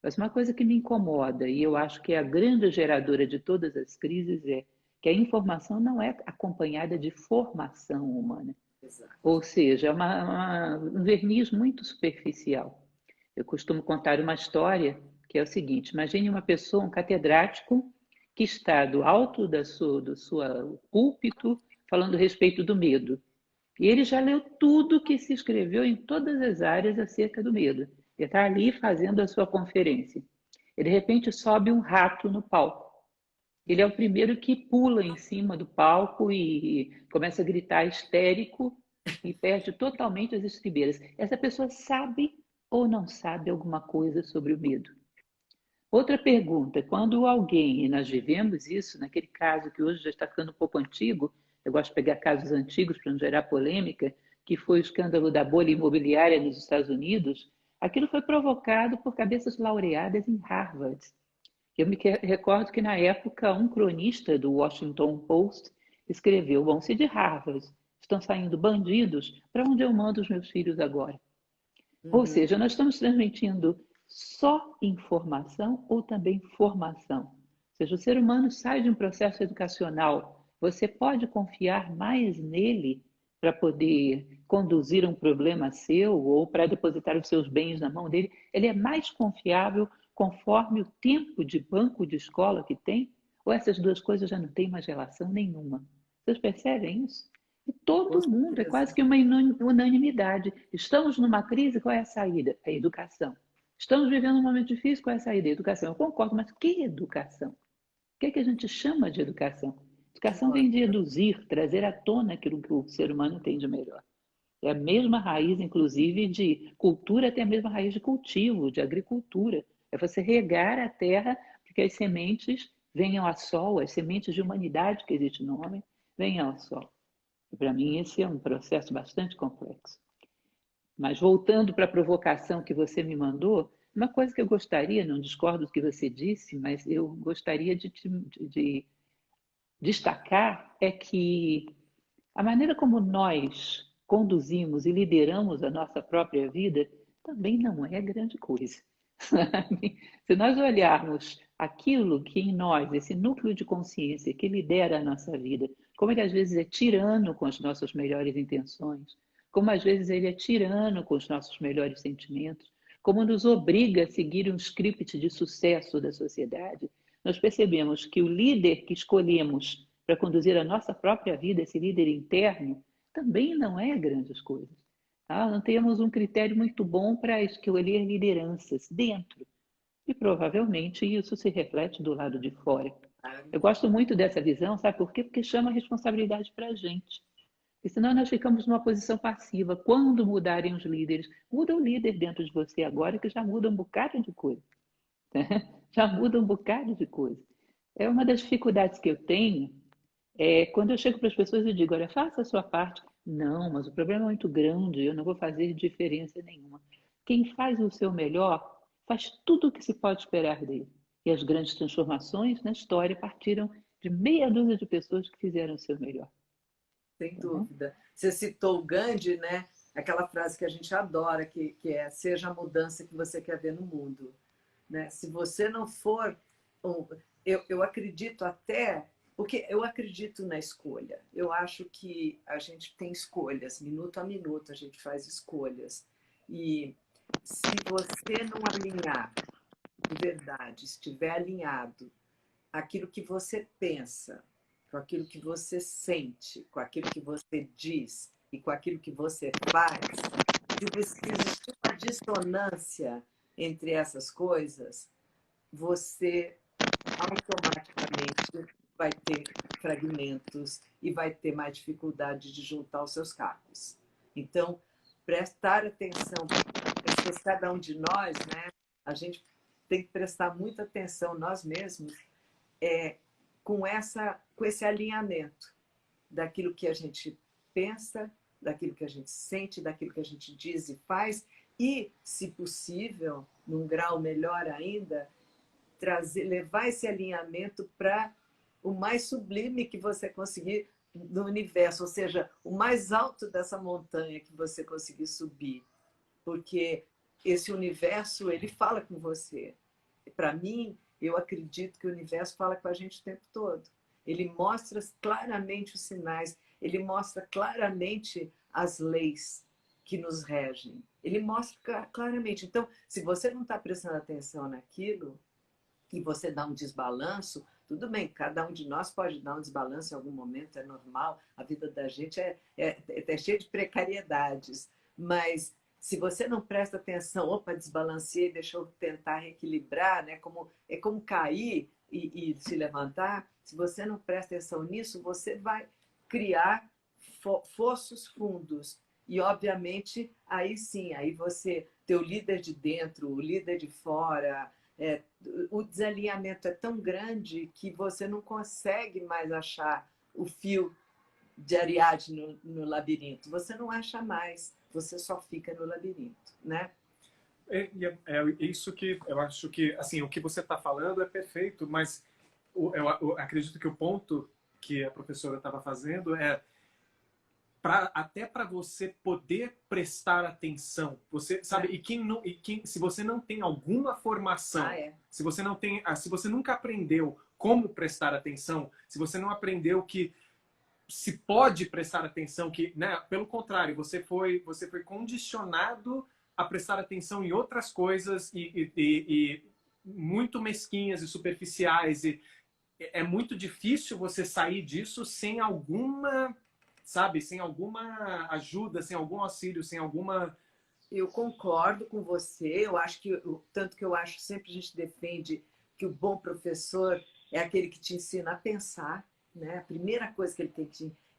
Mas uma coisa que me incomoda, e eu acho que é a grande geradora de todas as crises, é que a informação não é acompanhada de formação humana. Exato. Ou seja, é um verniz muito superficial. Eu costumo contar uma história que é o seguinte: imagine uma pessoa, um catedrático, que está do alto do seu púlpito falando a respeito do medo. E ele já leu tudo que se escreveu em todas as áreas acerca do medo. Ele está ali fazendo a sua conferência. E de repente sobe um rato no palco. Ele é o primeiro que pula em cima do palco e começa a gritar histérico e perde totalmente as estribeiras. Essa pessoa sabe ou não sabe alguma coisa sobre o medo? Outra pergunta: quando alguém, e nós vivemos isso, naquele caso que hoje já está ficando um pouco antigo, eu gosto de pegar casos antigos para não gerar polêmica, que foi o escândalo da bolha imobiliária nos Estados Unidos, aquilo foi provocado por cabeças laureadas em Harvard. Eu me recordo que, na época, um cronista do Washington Post escreveu: bom, se de Harvard estão saindo bandidos, para onde eu mando os meus filhos agora? Ou seja, nós estamos transmitindo só informação ou também formação? Ou seja, o ser humano sai de um processo educacional. Você pode confiar mais nele para poder conduzir um problema seu ou para depositar os seus bens na mão dele, ele é mais confiável conforme o tempo de banco de escola que tem? Ou essas duas coisas já não têm mais relação nenhuma? Vocês percebem isso? E Com todo mundo, é certeza. quase que uma unanimidade. Estamos numa crise, qual é a saída? A educação. Estamos vivendo um momento difícil, qual é a saída? A educação. Eu concordo, mas que educação? O que é que a gente chama de educação? Educação vem de eduzir, trazer à tona aquilo que o ser humano tem de melhor. É a mesma raiz, inclusive, de cultura, tem a mesma raiz de cultivo, de agricultura. É você regar a terra para que as sementes venham ao sol, as sementes de humanidade que existe no homem venham ao sol. E para mim esse é um processo bastante complexo. Mas voltando para a provocação que você me mandou, uma coisa que eu gostaria, não discordo do que você disse, mas eu gostaria de destacar é que a maneira como nós conduzimos e lideramos a nossa própria vida também não é grande coisa. Sabe? Se nós olharmos aquilo que em nós, esse núcleo de consciência que lidera a nossa vida, como ele às vezes é tirano com as nossas melhores intenções, como às vezes ele é tirano com os nossos melhores sentimentos, como nos obriga a seguir um script de sucesso da sociedade, nós percebemos que o líder que escolhemos para conduzir a nossa própria vida, esse líder interno, também não é grandes coisas. Não temos um critério muito bom para escolher lideranças dentro. E provavelmente isso se reflete do lado de fora. Eu gosto muito dessa visão, sabe por quê? Porque chama a responsabilidade para a gente. E senão nós ficamos numa posição passiva. Quando mudarem os líderes, muda o líder dentro de você agora, que já muda um bocado de coisa. Já muda um bocado de coisa. É uma das dificuldades que eu tenho. Quando eu chego para as pessoas e digo, olha, faça a sua parte. Não, mas o problema é muito grande, eu não vou fazer diferença nenhuma. Quem faz o seu melhor, faz tudo o que se pode esperar dele. E as grandes transformações na história partiram de meia dúzia de pessoas que fizeram o seu melhor. Sem dúvida. Você citou o Gandhi, né? Aquela frase que a gente adora, que é seja a mudança que você quer ver no mundo. Né? Se você não for... Eu acredito até... Porque eu acredito na escolha. Eu acho que a gente tem escolhas. Minuto a minuto a gente faz escolhas. E se você não alinhar de verdade, estiver alinhado aquilo que você pensa, com aquilo que você sente, com aquilo que você diz e com aquilo que você faz, se existe uma dissonância entre essas coisas, você automaticamente vai ter fragmentos e vai ter mais dificuldade de juntar os seus cacos. Então, prestar atenção, cada um de nós, né? A gente tem que prestar muita atenção nós mesmos com esse alinhamento daquilo que a gente pensa, daquilo que a gente sente, daquilo que a gente diz e faz e, se possível, num grau melhor ainda, levar esse alinhamento para o mais sublime que você conseguir no universo, ou seja, o mais alto dessa montanha que você conseguir subir, porque esse universo, ele fala com você. Para mim, eu acredito que o universo fala com a gente o tempo todo. Ele mostra claramente os sinais, ele mostra claramente as leis que nos regem. Ele mostra claramente. Então, se você não está prestando atenção naquilo e você dá um desbalanço, tudo bem, cada um de nós pode dar um desbalanço em algum momento, é normal, a vida da gente é cheia de precariedades, mas se você não presta atenção, opa, desbalanceei, deixa eu tentar reequilibrar, né? É como cair e se levantar. Se você não presta atenção nisso, você vai criar fossos fundos. E, obviamente, aí sim, aí você, teu líder de dentro, o líder de fora, o desalinhamento é tão grande que você não consegue mais achar o fio de Ariadne no labirinto. Você não acha mais, você só fica no labirinto, né? É isso que eu acho que, assim, o que você está falando é perfeito, mas eu acredito que o ponto que a professora estava fazendo é até para você poder prestar atenção, você sabe, se você não tem alguma formação, se você não tem, se você nunca aprendeu como prestar atenção, se você não aprendeu que se pode prestar atenção, que, né, pelo contrário, você foi condicionado a prestar atenção em outras coisas e muito mesquinhas e superficiais. E é muito difícil você sair disso sem alguma, sabe, sem alguma ajuda, sem algum auxílio, sem alguma... Eu concordo com você. Eu acho que, tanto que eu acho que sempre a gente defende que o bom professor é aquele que te ensina a pensar, né? A primeira coisa que ele tem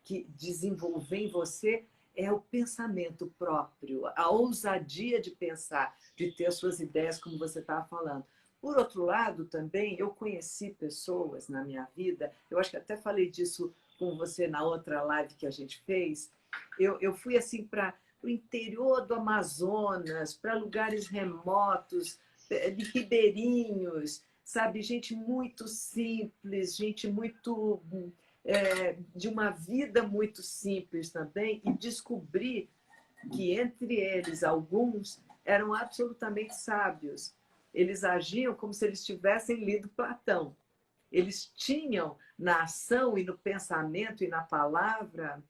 que desenvolver em você é o pensamento próprio, a ousadia de pensar, de ter as suas ideias, como você estava falando. Por outro lado, também, eu conheci pessoas na minha vida, eu acho que até falei disso com você na outra live que a gente fez. Eu fui assim para o interior do Amazonas, para lugares remotos, de ribeirinhos, sabe? Gente muito simples, gente muito de uma vida muito simples também, e descobri que entre eles alguns eram absolutamente sábios. Eles agiam como se eles tivessem lido Platão. Eles tinham na ação e no pensamento e na palavra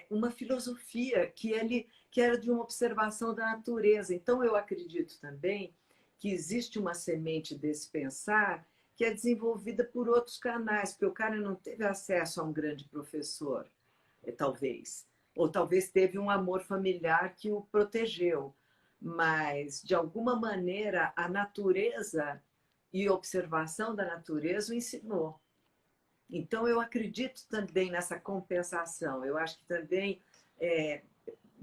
uma filosofia que era de uma observação da natureza. Então, eu acredito também que existe uma semente desse pensar que é desenvolvida por outros canais, porque o cara não teve acesso a um grande professor, talvez. Ou talvez teve um amor familiar que o protegeu. Mas, de alguma maneira, a natureza e a observação da natureza o ensinou. Então, eu acredito também nessa compensação. Eu acho que também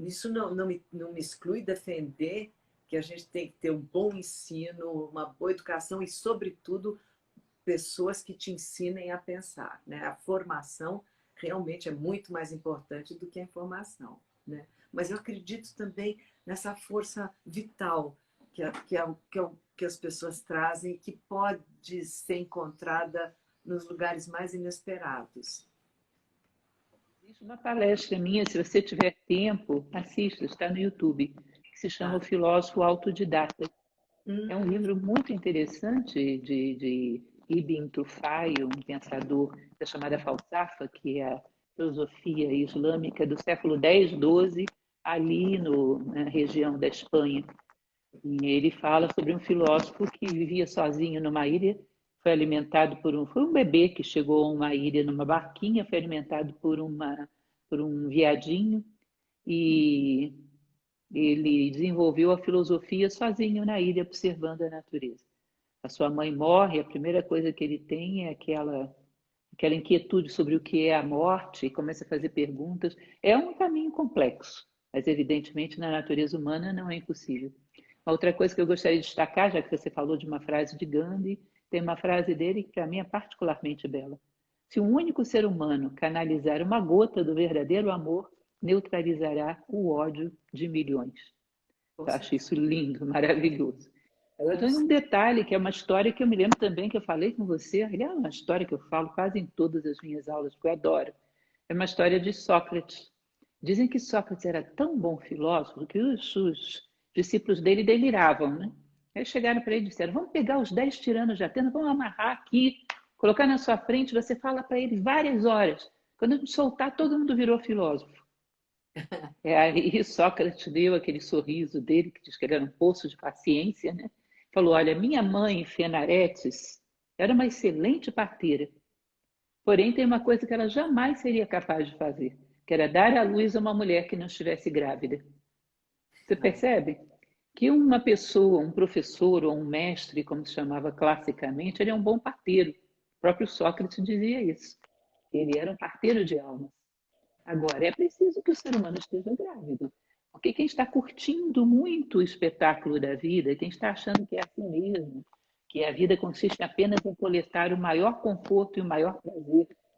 isso não me exclui defender que a gente tem que ter um bom ensino, uma boa educação e, sobretudo, pessoas que te ensinem a pensar, né? A formação realmente é muito mais importante do que a informação, né? Mas eu acredito também nessa força vital que as pessoas trazem e que pode ser encontrada nos lugares mais inesperados. Existe uma palestra minha, se você tiver tempo, assista, está no YouTube, que se chama O Filósofo Autodidata. É um livro muito interessante de Ibn Tufai, um pensador da chamada Falsafa, que é a filosofia islâmica do século X, XII, ali na região da Espanha. E ele fala sobre um filósofo que vivia sozinho numa ilha, foi alimentado foi um bebê que chegou a uma ilha numa barquinha, foi alimentado por um viadinho e ele desenvolveu a filosofia sozinho na ilha, observando a natureza. A sua mãe morre, a primeira coisa que ele tem é aquela inquietude sobre o que é a morte, e começa a fazer perguntas. É um caminho complexo, mas evidentemente na natureza humana não é impossível. Uma outra coisa que eu gostaria de destacar, já que você falou de uma frase de Gandhi, tem uma frase dele que para mim é particularmente bela. Se um único ser humano canalizar uma gota do verdadeiro amor, neutralizará o ódio de milhões. Eu acho isso lindo, maravilhoso. Agora tem um detalhe, que é uma história que eu me lembro também, que eu falei com você. Aliás, é uma história que eu falo quase em todas as minhas aulas, porque eu adoro. É uma história de Sócrates. Dizem que Sócrates era tão bom filósofo que os discípulos dele deliravam, né? Aí chegaram para ele e disseram, vamos pegar os 10 tiranos de Atenas, vamos amarrar aqui, colocar na sua frente, você fala para ele várias horas. Quando a gente soltar, todo mundo virou filósofo. Aí Sócrates deu aquele sorriso dele, que diz que ele era um poço de paciência, né? Falou, olha, minha mãe, Fenaretes, era uma excelente parteira, porém tem uma coisa que ela jamais seria capaz de fazer, que era dar à luz a uma mulher que não estivesse grávida. Você percebe? Que uma pessoa, um professor ou um mestre, como se chamava classicamente, ele é um bom parteiro. O próprio Sócrates dizia isso. Ele era um parteiro de almas. Agora, é preciso que o ser humano esteja grávido. Porque quem está curtindo muito o espetáculo da vida, quem está achando que é assim mesmo, que a vida consiste apenas em coletar o maior conforto e o maior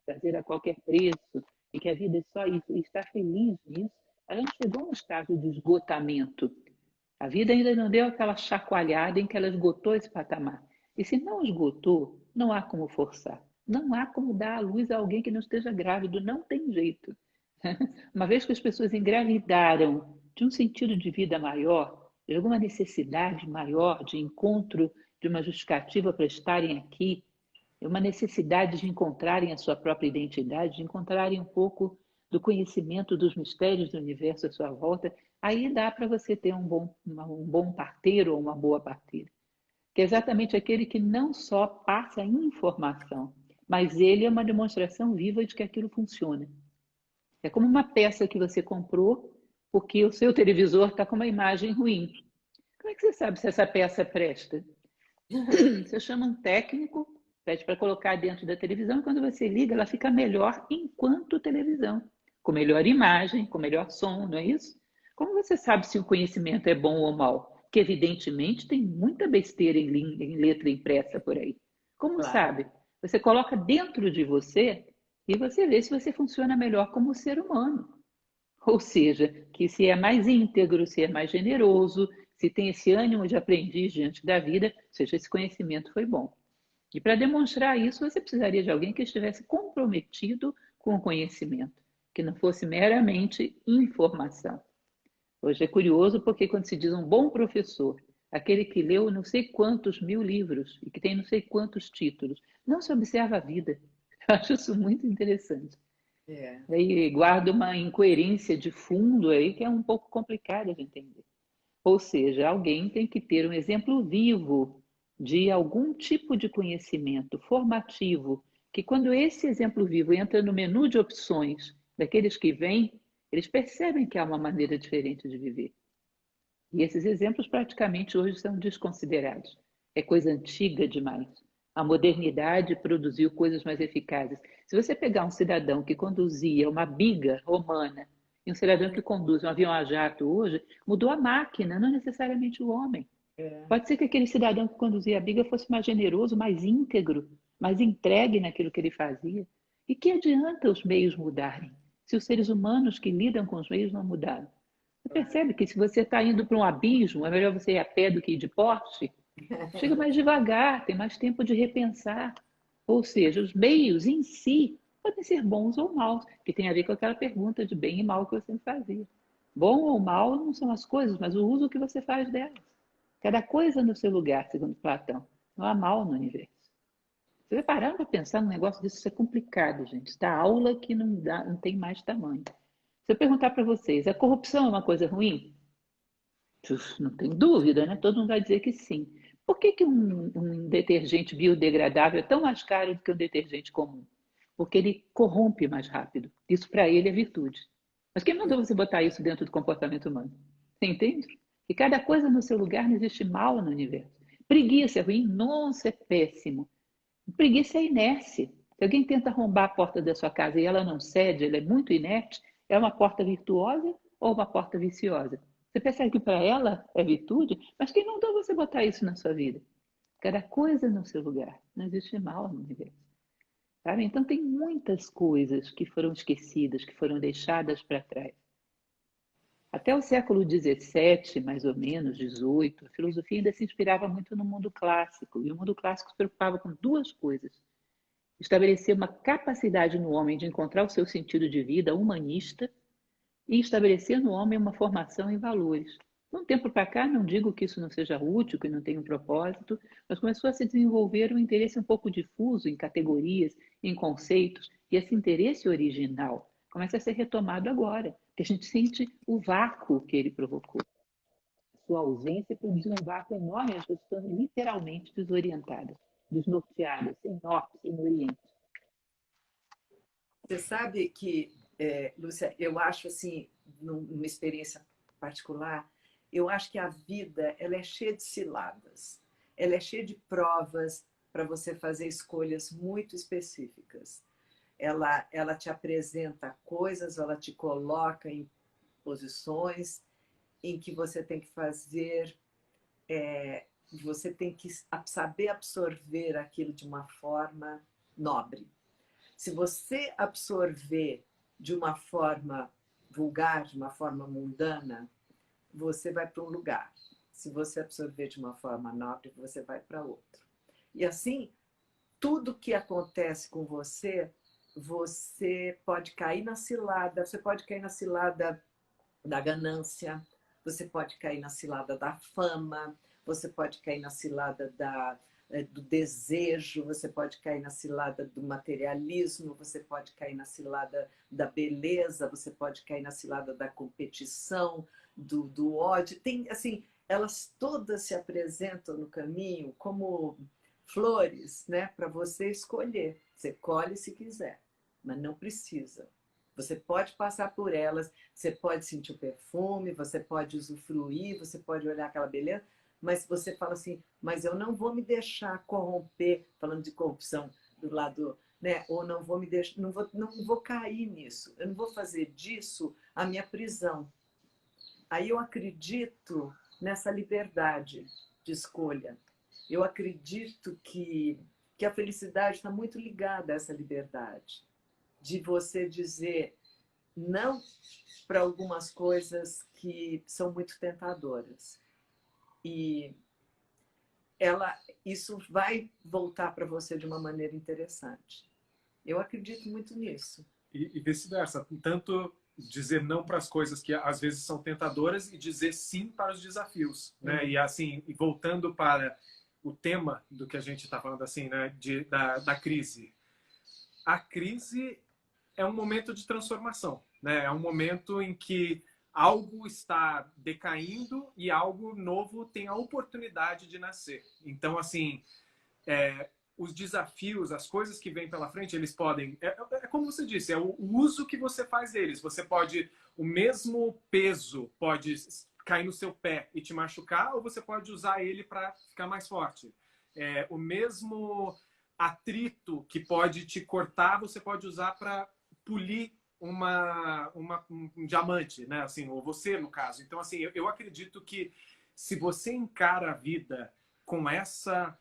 prazer a qualquer preço, e que a vida é só isso, e está feliz nisso, a gente chegou a um estágio de esgotamento. A vida ainda não deu aquela chacoalhada em que ela esgotou esse patamar. E se não esgotou, não há como forçar. Não há como dar à luz a alguém que não esteja grávido, não tem jeito. Uma vez que as pessoas engravidaram de um sentido de vida maior, de alguma necessidade maior, de encontro, de uma justificativa para estarem aqui, é uma necessidade de encontrarem a sua própria identidade, de encontrarem um pouco do conhecimento dos mistérios do universo à sua volta, aí dá para você ter um bom parteiro ou uma boa parteira. Que é exatamente aquele que não só passa informação, mas ele é uma demonstração viva de que aquilo funciona. É como uma peça que você comprou porque o seu televisor está com uma imagem ruim. Como é que você sabe se essa peça presta? Você chama um técnico, pede para colocar dentro da televisão e quando você liga, ela fica melhor enquanto televisão, com melhor imagem, com melhor som, não é isso? Como você sabe se o conhecimento é bom ou mal? Que evidentemente tem muita besteira em letra impressa por aí. Como Claro. sabe? Você coloca dentro de você e você vê se você funciona melhor como ser humano. Ou seja, que se é mais íntegro, se é mais generoso, se tem esse ânimo de aprendiz diante da vida, ou seja, esse conhecimento foi bom. E para demonstrar isso, você precisaria de alguém que estivesse comprometido com o conhecimento, que não fosse meramente informação. Hoje é curioso porque quando se diz um bom professor, aquele que leu não sei quantos mil livros e que tem não sei quantos títulos, não se observa a vida. Eu acho isso muito interessante. É. Aí guarda uma incoerência de fundo aí que é um pouco complicada de entender. Ou seja, alguém tem que ter um exemplo vivo de algum tipo de conhecimento formativo, que quando esse exemplo vivo entra no menu de opções daqueles que vêm, eles percebem que há uma maneira diferente de viver. E esses exemplos praticamente hoje são desconsiderados. É coisa antiga demais. A modernidade produziu coisas mais eficazes. Se você pegar um cidadão que conduzia uma biga romana e um cidadão que conduz um avião a jato hoje, mudou a máquina, não necessariamente o homem. É. Pode ser que aquele cidadão que conduzia a biga fosse mais generoso, mais íntegro, mais entregue naquilo que ele fazia. E que adianta os meios mudarem, se os seres humanos que lidam com os meios não mudaram? Você percebe que se você está indo para um abismo, é melhor você ir a pé do que ir de Porsche? Chega mais devagar, tem mais tempo de repensar. Ou seja, os meios em si podem ser bons ou maus, que tem a ver com aquela pergunta de bem e mal que você me fazia. Bom ou mal não são as coisas, mas o uso que você faz delas. Cada coisa no seu lugar, segundo Platão. Não há mal no universo. Você vai parar para pensar num negócio desse, isso é complicado, gente. Está aula que não tem mais tamanho. Se eu perguntar para vocês, a corrupção é uma coisa ruim? Não tem dúvida, né? Todo mundo vai dizer que sim. Por que um detergente biodegradável é tão mais caro do que um detergente comum? Porque ele corrompe mais rápido. Isso para ele é virtude. Mas quem mandou você botar isso dentro do comportamento humano? Você entende? E cada coisa no seu lugar, não existe mal no universo. Preguiça é ruim? Nossa, é péssimo. Preguiça é inércia. Se alguém tenta arrombar a porta da sua casa e ela não cede, ela é muito inerte, é uma porta virtuosa ou uma porta viciosa? Você percebe que para ela é virtude, mas quem mandou você botar isso na sua vida? Cada coisa no seu lugar. Não existe mal no universo. Sabe? Então tem muitas coisas que foram esquecidas, que foram deixadas para trás. Até o século XVII, mais ou menos, XVIII, a filosofia ainda se inspirava muito no mundo clássico. E o mundo clássico se preocupava com duas coisas: estabelecer uma capacidade no homem de encontrar o seu sentido de vida humanista e estabelecer no homem uma formação em valores. De um tempo para cá, não digo que isso não seja útil, que não tenha um propósito, mas começou a se desenvolver um interesse um pouco difuso em categorias, em conceitos, e esse interesse original começa a ser retomado agora, que a gente sente o vácuo que ele provocou. Sua ausência produziu um vácuo enorme, as pessoas estão literalmente desorientadas, desnorteadas, sem norte, sem oriente. Você sabe que, Lúcia, eu acho assim, numa experiência particular, eu acho que a vida ela é cheia de ciladas, ela é cheia de provas para você fazer escolhas muito específicas. Ela te apresenta coisas, ela te coloca em posições em que você tem que fazer, você tem que saber absorver aquilo de uma forma nobre. Se você absorver de uma forma vulgar, de uma forma mundana, você vai para um lugar. Se você absorver de uma forma nobre, você vai para outro. E assim, tudo que acontece com você, você pode cair na cilada, você pode cair na cilada da ganância, você pode cair na cilada da fama, você pode cair na cilada do desejo, você pode cair na cilada do materialismo, você pode cair na cilada da beleza, você pode cair na cilada da competição, do ódio. Tem, assim, elas todas se apresentam no caminho como flores, né, para você escolher. Você colhe se quiser, mas não precisa. Você pode passar por elas, você pode sentir o perfume, você pode usufruir, você pode olhar aquela beleza, mas você fala assim, mas eu não vou me deixar corromper, falando de corrupção do lado, né? Ou não vou me deixar, não vou cair nisso, eu não vou fazer disso a minha prisão. Aí eu acredito nessa liberdade de escolha. Eu acredito que a felicidade está muito ligada a essa liberdade. De você dizer não para algumas coisas que são muito tentadoras. E isso vai voltar para você de uma maneira interessante. Eu acredito muito nisso. E vice-versa. Tanto dizer não para as coisas que às vezes são tentadoras e dizer sim para os desafios, né? E assim, e voltando para o tema do que a gente está falando, assim, né? Da crise. A crise é um momento de transformação, né? É um momento em que algo está decaindo e algo novo tem a oportunidade de nascer. Então, assim, os desafios, as coisas que vêm pela frente, eles podem... É como você disse, é o uso que você faz deles. Você pode... O mesmo peso pode cair no seu pé e te machucar, ou você pode usar ele para ficar mais forte. O mesmo atrito que pode te cortar, você pode usar para polir um diamante, né? Assim, ou você, no caso. Então, assim, eu acredito que se você encara a vida com essa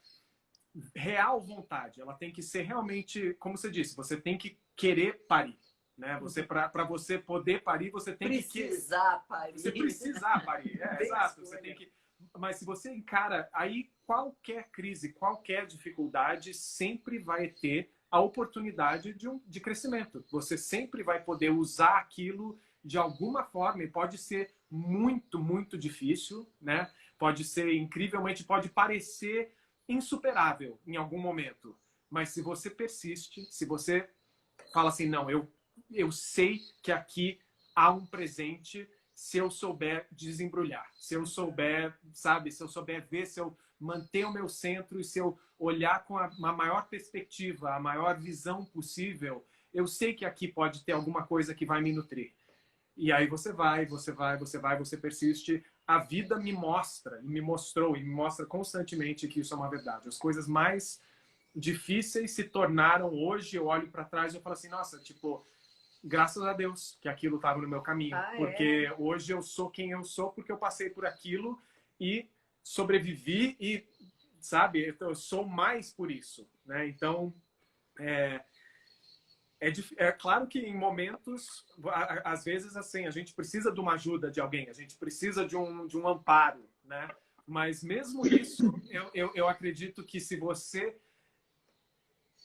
real vontade, ela tem que ser realmente, como você disse, você tem que querer parir, né? Você, para você poder parir, você tem precisar parir. Você precisar parir, exato. Você tem que... Mas se você encara, aí qualquer crise, qualquer dificuldade sempre vai ter a oportunidade de crescimento. Você sempre vai poder usar aquilo de alguma forma, e pode ser muito, muito difícil, né? Pode ser incrivelmente, pode parecer insuperável em algum momento. Mas se você persiste, se você fala assim, não, eu sei que aqui há um presente se eu souber desembrulhar, se eu souber, sabe, se eu souber ver, se eu manter o meu centro e se eu olhar com a maior perspectiva, a maior visão possível, eu sei que aqui pode ter alguma coisa que vai me nutrir. E aí você vai, você persiste. A vida me mostra, e me mostrou, e me mostra constantemente que isso é uma verdade. As coisas mais difíceis se tornaram hoje, eu olho para trás e eu falo assim, nossa, tipo, graças a Deus que aquilo estava no meu caminho. Porque hoje eu sou quem eu sou porque eu passei por aquilo e sobrevivi e, sabe, eu sou mais por isso, né? Então, é claro que em momentos, às vezes, assim, a gente precisa de uma ajuda de alguém, a gente precisa de um amparo, né? Mas mesmo isso, eu acredito que se você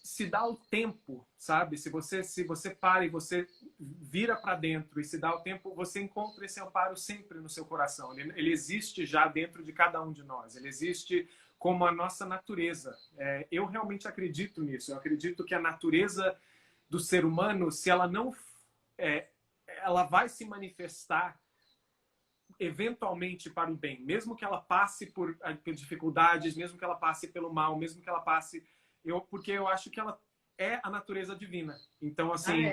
se dá o tempo, sabe? Se você para e você vira para dentro e se dá o tempo, você encontra esse amparo sempre no seu coração. Ele existe já dentro de cada um de nós. Ele existe como a nossa natureza. Eu realmente acredito nisso. Eu acredito que a natureza do ser humano, se ela não... ela vai se manifestar eventualmente para o bem. Mesmo que ela passe por dificuldades, mesmo que ela passe pelo mal, mesmo que ela passe... porque eu acho que ela é a natureza divina. Então, assim,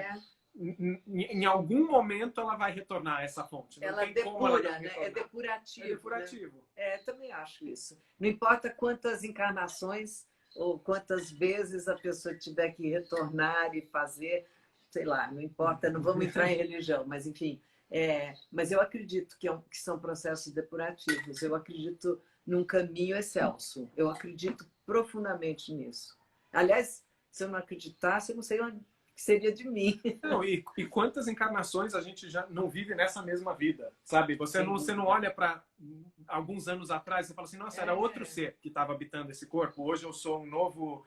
em algum momento ela vai retornar a essa fonte. Não ela tem depura, como ela não né? retornar. É depurativo. É depurativo. Né? Também acho isso. Não importa quantas encarnações ou quantas vezes a pessoa tiver que retornar e fazer, sei lá, não importa, não vamos entrar em religião, mas enfim. Mas eu acredito que são processos depurativos. Eu acredito num caminho excelso. Eu acredito profundamente nisso. Aliás, se eu não acreditasse, eu não sei o que seria de mim. Não, e quantas encarnações a gente já não vive nessa mesma vida, sabe? Você não olha para alguns anos atrás e fala assim, nossa, era outro ser que estava habitando esse corpo. Hoje eu sou um novo...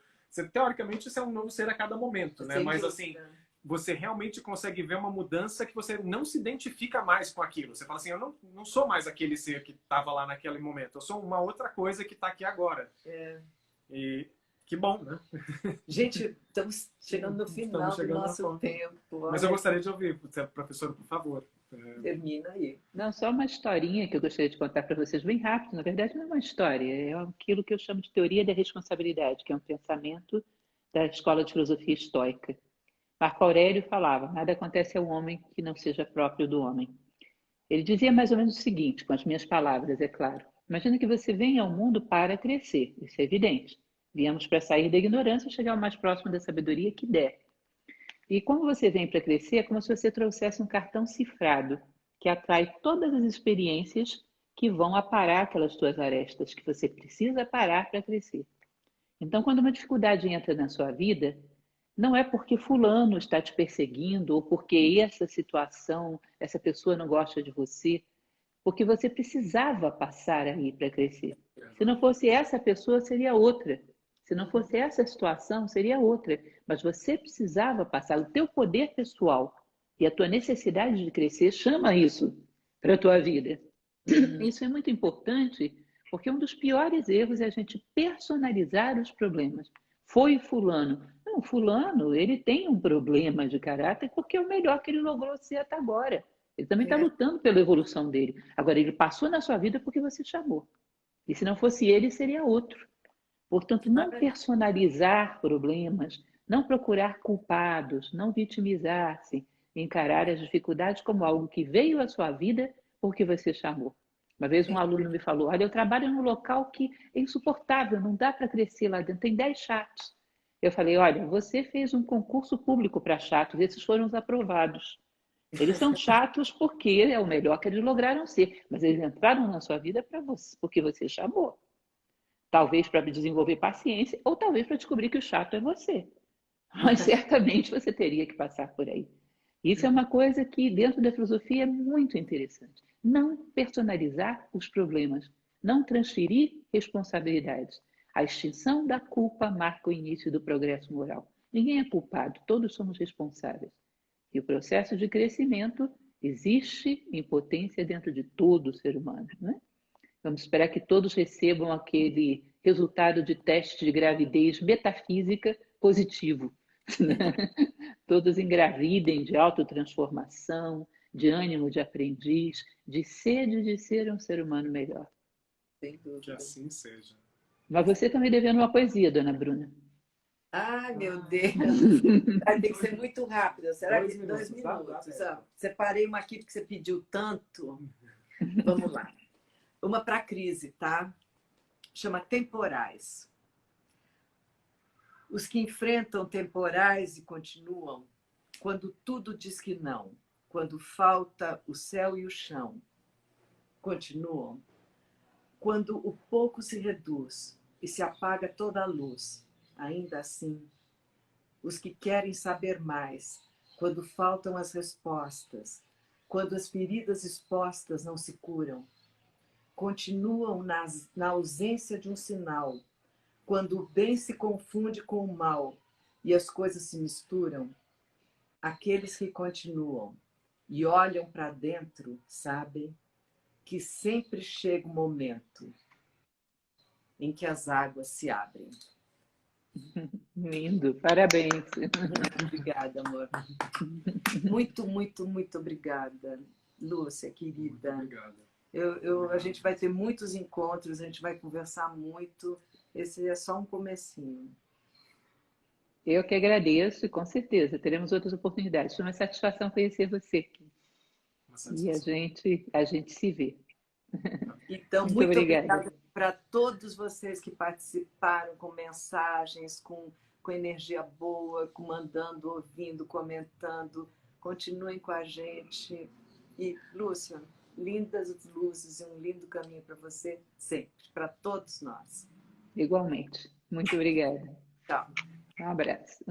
Teoricamente, você é um novo ser a cada momento, né? Mas assim, você realmente consegue ver uma mudança que você não se identifica mais com aquilo. Você fala assim, eu não sou mais aquele ser que estava lá naquele momento. Eu sou uma outra coisa que está aqui agora. E que bom, né? Gente, estamos chegando no final Estamos chegando do nosso tempo. Mas eu gostaria de ouvir, professora, por favor. Termina aí. Não, só uma historinha que eu gostaria de contar para vocês bem rápido. Na verdade, não é uma história, é aquilo que eu chamo de teoria da responsabilidade, que é um pensamento da escola de filosofia estoica. Marco Aurélio falava: nada acontece ao homem que não seja próprio do homem. Ele dizia mais ou menos o seguinte, com as minhas palavras, é claro. Imagina que você vem ao mundo para crescer, isso é evidente. Viemos para sair da ignorância e chegar o mais próximo da sabedoria que der. E quando você vem para crescer, é como se você trouxesse um cartão cifrado, que atrai todas as experiências que vão aparar aquelas tuas arestas, que você precisa parar para crescer. Então, quando uma dificuldade entra na sua vida, não é porque fulano está te perseguindo ou porque essa situação, essa pessoa não gosta de você, porque você precisava passar aí para crescer. Se não fosse essa pessoa, seria outra. Se não fosse essa situação, seria outra. Mas você precisava passar. O teu poder pessoal e a tua necessidade de crescer chama isso para a tua vida. Isso é muito importante, porque um dos piores erros é a gente personalizar os problemas. Foi fulano. Não, fulano, ele tem um problema de caráter porque é o melhor que ele logrou ser até agora. Ele também está lutando pela evolução dele. Agora, ele passou na sua vida porque você chamou. E se não fosse ele, seria outro. Portanto, não personalizar problemas, não procurar culpados, não vitimizar-se, encarar as dificuldades como algo que veio à sua vida porque você chamou. Uma vez um aluno me falou: olha, eu trabalho num local que é insuportável, não dá para crescer lá dentro, tem 10 chatos. Eu falei: olha, você fez um concurso público para chatos, esses foram os aprovados. Eles são chatos porque é o melhor que eles lograram ser, mas eles entraram na sua vida para você, porque você chamou. Talvez para desenvolver paciência, ou talvez para descobrir que o chato é você. Mas certamente você teria que passar por aí. Isso é uma coisa que dentro da filosofia é muito interessante. Não personalizar os problemas, não transferir responsabilidades. A extinção da culpa marca o início do progresso moral. Ninguém é culpado, todos somos responsáveis. E o processo de crescimento existe em potência dentro de todo ser humano, né? Vamos esperar que todos recebam aquele resultado de teste de gravidez metafísica positivo. Né? Todos engravidem de autotransformação, de ânimo de aprendiz, de sede de ser um ser humano melhor. Sem dúvida. Que assim seja. Mas você está me devendo uma poesia, dona Bruna. Ai, meu Deus. Vai ter que ser muito rápido. Será que 2 minutos? Separei uma aqui porque você pediu tanto. Vamos lá. Uma para crise, tá? Chama Temporais. Os que enfrentam temporais e continuam, quando tudo diz que não, quando falta o céu e o chão, continuam. Quando o pouco se reduz e se apaga toda a luz, ainda assim, os que querem saber mais, quando faltam as respostas, quando as feridas expostas não se curam, continuam na ausência de um sinal, quando o bem se confunde com o mal e as coisas se misturam, aqueles que continuam e olham para dentro sabem que sempre chega um momento em que as águas se abrem. Lindo, parabéns. Obrigada, amor. Muito, muito, muito obrigada, Lúcia, querida. Muito obrigada. A gente vai ter muitos encontros, a gente vai conversar muito. Esse é só um comecinho. Eu que agradeço e com certeza teremos outras oportunidades. Foi uma satisfação conhecer você aqui. E a gente se vê. Então, muito obrigada para todos vocês que participaram com mensagens, com energia boa, mandando, ouvindo, comentando. Continuem com a gente. E, Lúcia, lindas luzes e um lindo caminho para você sempre, para todos nós. Igualmente. Muito obrigada. Tchau. Um abraço.